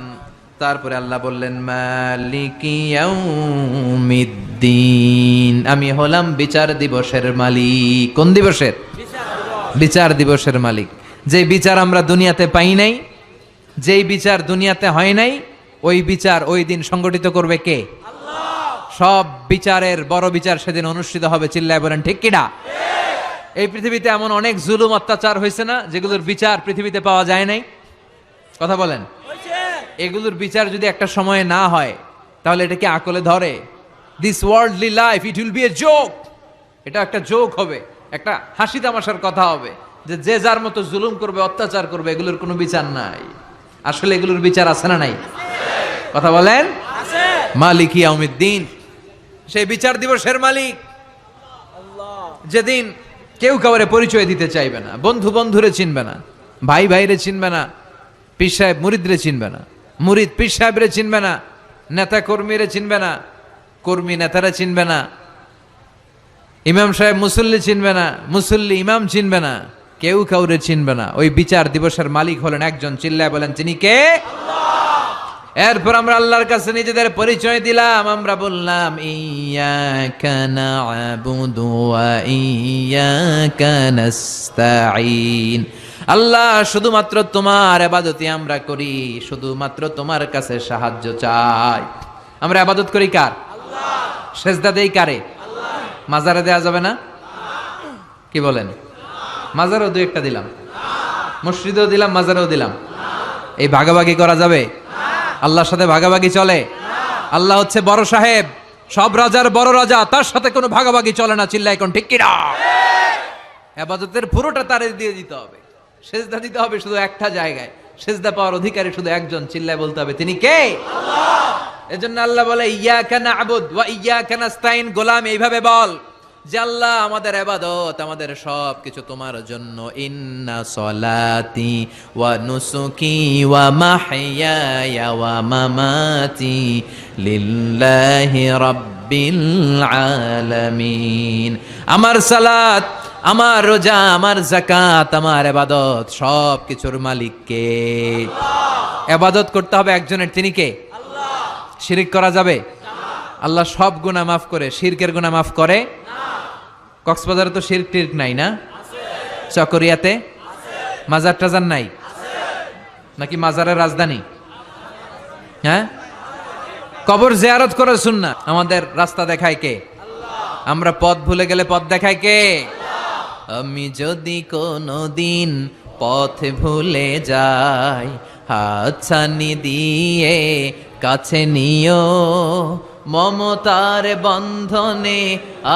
Speaker 1: তারপরে আল্লাহ বললেন, মালিকি ইয়াউমিদ্দিন, আমি হলাম বিচার দিবসের মালিক। কোন দিবসের? বিচার দিবসের মালিক। যে বিচার আমরা দুনিয়াতে পাই নাই, যেই বিচার দুনিয়াতে হয় নাই, ওই বিচার ওই দিন সংগঠিত করবে কে? সব বিচারের বড় বিচার সেদিন অনুষ্ঠিত হবে। চিল্লায় বলেন ঠিক কিনা? এই পৃথিবীতে এমন অনেক জুলুম অত্যাচার হয়েছে না, যেগুলোর বিচার পৃথিবীতে পাওয়া যায় নাই? কথা বলেন। এগুলোর বিচার যদি একটা সময়ে না হয়, তাহলে এটা কি আকলে ধরে? This worldly life, it will B a joke. এটা একটা জোক হবে, একটা হাসি তামাশার কথা হবে, যে যে যার মতো জুলুম করবে, অত্যাচার করবে, এগুলোর কোনো বিচার নাই। আসলে এগুলোর বিচার আছে না নাই? কথা বলেন। মালিক ইয়াউমিদ্দিন, সেই বিচার দিবসের মালিক, যেদিন কেউ কাউরে পরিচয় দিতে চাইবে না, বন্ধু বন্ধুরে চিনবে না, ভাই ভাইরে চিনবে না, পীর সাহেব মুরিদরে চিনবে না, মুরিদ পীর সাহেবরে চিনবে না, নেতা কর্মীরে চিনবে না, কর্মী নেতারা চিনবে না, ইমাম সাহেব মুসল্লি চিনবে না, মুসল্লি ইমাম চিনবে না, কেউ কাউরে চিনবে না। ওই বিচার দিবসের মালিক হলেন একজন। চিল্লায় বলেন, তিনি কে? এরপর আমরা আল্লাহর কাছে নিজেদের পরিচয় দিলাম। আমরা বললাম, ইয়্যাকা না'বুদু ওয়া ইয়্যাকা নাস্তাঈন। আল্লাহ, শুধুমাত্র তোমার ইবাদতই আমরা করি, শুধুমাত্র তোমার কাছে সাহায্য চাই। আমরা ইবাদত করি কার? আল্লাহ। সেজদা দেই কারে? আল্লাহ। মাজারে দেয়া যাবে না? কি বলেন? মাজারও দুই একটা দিলাম, মসজিদেও দিলাম, মাজারেও দিলাম। এই ভাগাভাগি করা যাবে? আল্লাহর সাথে ভাগাভাগি চলে? আল্লাহ হচ্ছে বড় সাহেব, সব রাজার বড় রাজা, তার সাথে কোনো ভাগাভাগি চলে না। চিল্লায় কোন ঠিক কিনা? ইবাদতের পুরোটা তারে দিয়ে দিতে হবে। সেজদা দিতে হবে শুধু একটা জায়গায়, সেজদা পাওয়ার অধিকারী শুধু একজন। চিল্লায় বলতে হবে, তিনি কে? আল্লাহ। এজন্য আল্লাহ বলে, ইয়্যাকা না'বুদ ওয়া ইয়্যাকা নাস্তাঈন। গোলাম, এইভাবে বল যে আল্লাহ, আমাদের ইবাদত, আমাদের সব কিছু তোমার জন্য। ইন্না সলাতি ওয়া নুসুকি ওয়া মাহইয়ায়া ওয়া মামাতি লিল্লাহি রাব্বিল আলামিন। আমার সালাত, আমার রোজা, আমার যাকাত, আমার ইবাদত, সব কিছুর মালিক কে? আল্লাহ। ইবাদত করতে হবে একজনের, তিনি কে? আল্লাহ। শিরক করা যাবে? না। আল্লাহ সব গুনাহ মাফ করে, শিরকের গুনাহ মাফ করে না। কক্সবাজারে তো শিরক টিরক নাই না? আছে। চকরিয়াতে আছে। মাজার টাজার নাই? আছে। নাকি মাজারের রাজধানী? হ্যাঁ, কবর জিয়ারত করে সুন্নাহ। আমাদের রাস্তা দেখায় কে? আল্লাহ। আমরা পথ ভুলে গেলে পথ দেখায় কে? আল্লাহ। আমি যদি কোনদিন পথ ভুলে যাই, হাতছানি দিয়ে কাছে নিও, মমতার বন্ধনে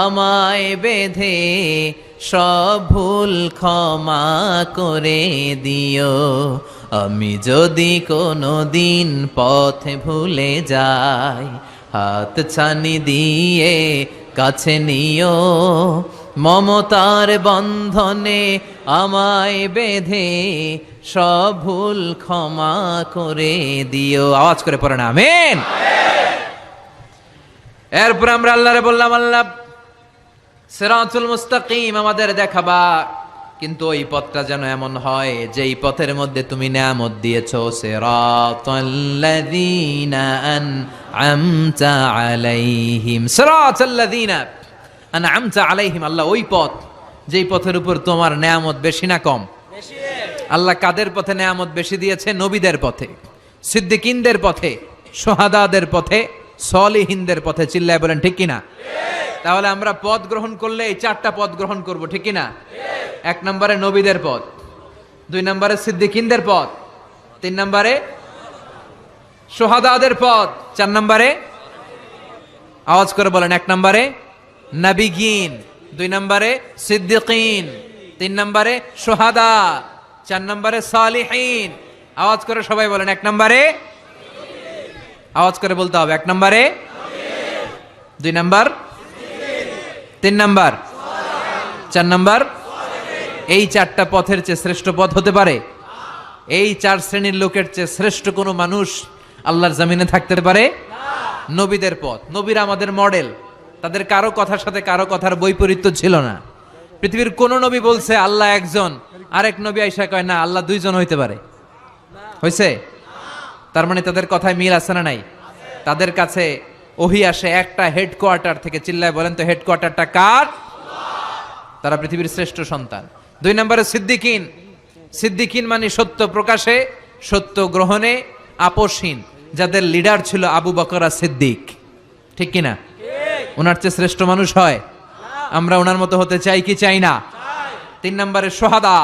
Speaker 1: আমায় বেঁধে সব ভুল ক্ষমা করে দিও। আমি যদি কোনদিন পথে ভুলে যাই, হাত ছানি দিয়ে কাছে নিও, মমতার বন্ধনে আমায় বেঁধে সব ভুল ক্ষমা করে দিও। আওয়াজ করে পড়েন আমিন। এরপর আমরা আল্লাহরে বললাম, আল্লাহ সিরাতুল মুস্তাকিম আমাদের দেখাবা, কিন্তু ওই পথটা যেন এমন হয় যেই পথের মধ্যে তুমি নিয়ামত দিয়েছো। সিরাতাল্লাযীনা আন'আমতা আলাইহিম, সিরাতাল্লাযীনা আন'আমতা আলাইহিম, আল্লাহ ওই পথ যেই পথের উপর তোমার নিয়ামত বেশি না কম? বেশি। আল্লাহ কাদের পথে নিয়ামত বেশি দিয়েছে? নবীদের পথে, সিদ্দিকিনদের পথে, শুহাদাদের পথে, সলিহিনদের পথে। চিল্লায় বলেন ঠিক কিনা? তাহলে আমরা পথ গ্রহণ করলে এই চারটা পথ গ্রহণ করব, ঠিক কিনা? এক নম্বরে নবীদের পথ, দুই নম্বরে সিদ্দিকিনদের পথ, তিন নম্বরে শুহাদাদের পথ, চার নম্বরে আওয়াজ করে বলেন, এক নম্বরে নবীগিন, দুই নম্বরে সিদ্দিকিন, তিন নম্বরে শুহাদা, চার নম্বরে সালিহিন। আওয়াজ করে সবাই বলেন, এক নম্বরে, আওয়াজ করে বলতে হবে, এক নম্বরে, দুই নম্বর, তিন নম্বর, চার নম্বর। এই চারটা পথের চেয়ে শ্রেষ্ঠ পথ হতে পারে? এই চার শ্রেণীর লোকের চেয়ে শ্রেষ্ঠ কোনো মানুষ আল্লাহর জমিনে থাকতে পারে? নবীদের পথ। নবীরা আমাদের মডেল, তাদের কারো কথার সাথে কারো কথার বৈপরীত্য ছিল না। পৃথিবীর কোন নবী বলছে আল্লাহ একজন, আরেক নবী আইসা কয় না আল্লাহ দুইজন হইতে পারে? হইছে? তার মানে তাদের কথায় মিল আছে না নাই? তাদের কাছে ওহী আসে একটা হেডকোয়ার্টার থেকে। চিল্লায় বলেন তো হেডকোয়ার্টারটা কার? তারা পৃথিবীর শ্রেষ্ঠ সন্তান। দুই নম্বরে সিদ্দিকিন। সিদ্দিকিন মানে সত্য প্রকাশে, সত্য গ্রহণে আপোষহীন, যাদের লিডার ছিল আবু বকর সিদ্দিক, ঠিক কিনা? ওনার চেয়ে শ্রেষ্ঠ মানুষ হয়? আমরা ওনার মতো হতে চাই কি চাই না? তিন নম্বরে শুহাদা,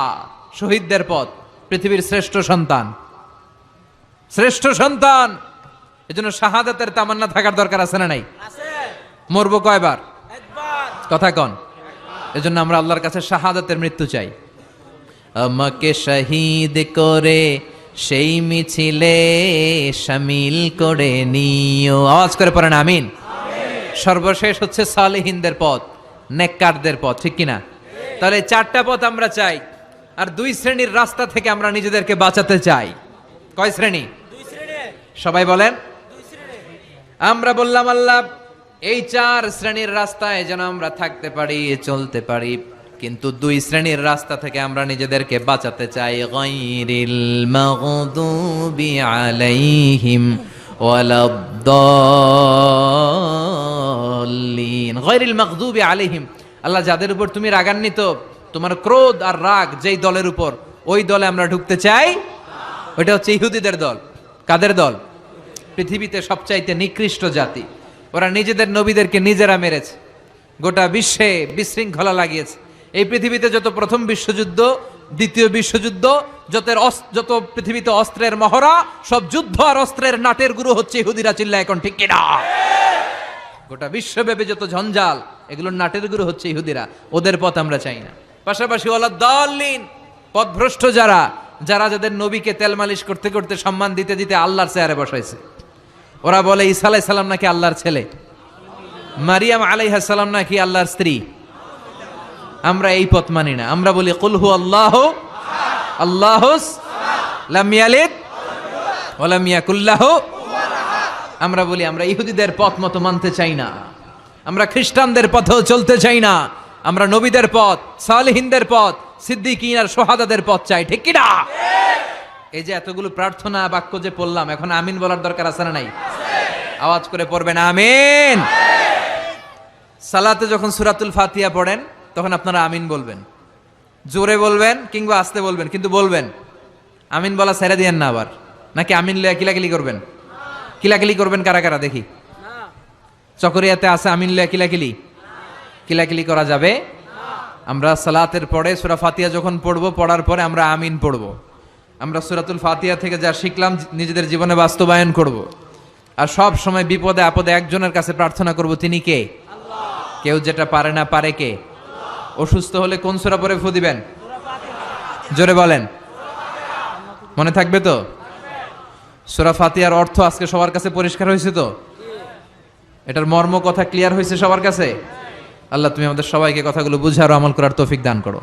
Speaker 1: শহীদদের পথ, পৃথিবীর শ্রেষ্ঠ সন্তান, শ্রেষ্ঠ সন্তান। এজন্য শাহাদাতের তামান্না থাকার দরকার আছে না নাই? মরবো কয়বার? কথা কন। এজন্য আমরা আল্লাহর কাছে শাহাদাতের মৃত্যু চাই। আমাকে শহীদ করে সেই মিছিলে শামিল করে নিও। আওয়াজ করে পড়েন আমিন। সর্বশেষ হচ্ছে সালেহিনদের পথ, নেককারদের পথ, ঠিক কিনা? তাহলে চারটা পথ আমরা চাই, আর দুই শ্রেণীর রাস্তা থেকে আমরা নিজেদেরকে বাঁচাতে চাই। কয় শ্রেণী? সবাই বলেন। আমরা বললাম আল্লাহ এই চার শ্রেণীর রাস্তায় যেন আমরা থাকতে পারি, চলতে পারি, কিন্তু দুই শ্রেণীর রাস্তা থেকে আমরা নিজেদেরকে বাঁচাতে চাই। গায়রিল মাগদুবি আলাইহিম ওয়ালাদ-দাল্লিন। গায়রিল মাগদুবি আলাইহিম, আল্লাহ যাদের উপর তুমি রাগান্বিত, তোমার ক্রোধ আর রাগ যেই দলের উপর, ওই দলে আমরা ঢুকতে চাই। ওইটা হচ্ছে ইহুদিদের দল। কাদের দল? পৃথিবীতে সবচাইতে নিকৃষ্ট জাতি। ওরা নিজেদের নবীদেরকে নিজেরা মেরেছে, গোটা বিশ্বে বিশৃঙ্খলা লাগিয়েছে। এই পৃথিবীতে যত প্রথম বিশ্বযুদ্ধ, দ্বিতীয় বিশ্বযুদ্ধ, যত পৃথিবীতে অস্ত্রের মহড়া, সব যুদ্ধ আর অস্ত্রের নাটের গুরু হচ্ছে ইহুদিরা। চিল্লায় এখন ঠিক কিনা? গোটা বিশ্বব্যাপী যত ঝঞ্ঝাল, এগুলোর নাটের গুরু হচ্ছে ইহুদিরা। ওদের পথ আমরা চাই না। পাশাপাশি ওয়ালাদ-দাল্লিন, পথভ্রষ্ট যারা, যাদের নবীকে তেল মালিশ করতে করতে সম্মান দিতে দিতে আল্লাহর চেয়ারে বসাইছে। ওরা বলে ঈসা আলাইহিস সালাম নাকি আল্লাহর ছেলে, মারিয়াম আলাইহিস সালাম নাকি আল্লাহর স্ত্রী। আমরা এই পথ মানি না। আমরা বলি কুল হু আল্লাহু আল্লাহুস লাম ইয়ালিদ ওয়া লাম ইয়াকুল লাহু। আমরা বলি আমরা ইহুদিদের পথ মতো মানতে চাই না, আমরা খ্রিস্টানদের পথেও চলতে চাই না, আমরা নবীদের পথ, সালেহিনদের পথ, সিদ্দিকিন আর শুহাদাদের পথ চাই, ঠিক কি না? এই যে এতগুলো প্রার্থনা বাক্য যে পড়লাম, এখন আমিন বলার দরকার আছে না নাই? আওয়াজ করে পড়বেন আমিন। সালাতে যখন সূরাতুল ফাতিহা পড়েন তখন আপনারা আমিন বলবেন, জোরে বলবেন কিংবা আস্তে বলবেন, কিন্তু বলবেন। আমিন বলা ছেড়ে দিয়েন না আবার, নাকি আমিন লইয়া কিলাকিলি করবেন? কিলাকিলি করবেন কারা কারা দেখি? চকরিয়াতে আছে আমিন লইয়া কিলাকিলি? কিলাকিলি করা যাবে? আমরা সালাতের পরে সূরা ফাতিহা যখন পড়বো, পড়ার পরে আমরা আমিন পড়বো। আমরা সূরাতুল ফাতিহা থেকে যা শিখলাম নিজেদের জীবনে বাস্তবায়ন করব। আর সব সময় বিপদে আপদে একজনের কাছে প্রার্থনা করব, তিনি কে? আল্লাহ। কেউ যেটা পারে না, পারে কে? অসুস্থ হলে কোন সূরা পড়ে ফু দিবেন? জোরে বলেন, মনে থাকবে তো? সূরা ফাতিহার অর্থ আজকে সবার কাছে পরিষ্কার হয়েছে তো? এটার মর্ম কথা ক্লিয়ার হয়েছে সবার কাছে? আল্লাহ তুমি আমাদের সবাইকে কথাগুলো বুঝার ও আমল করার তৌফিক দান করো।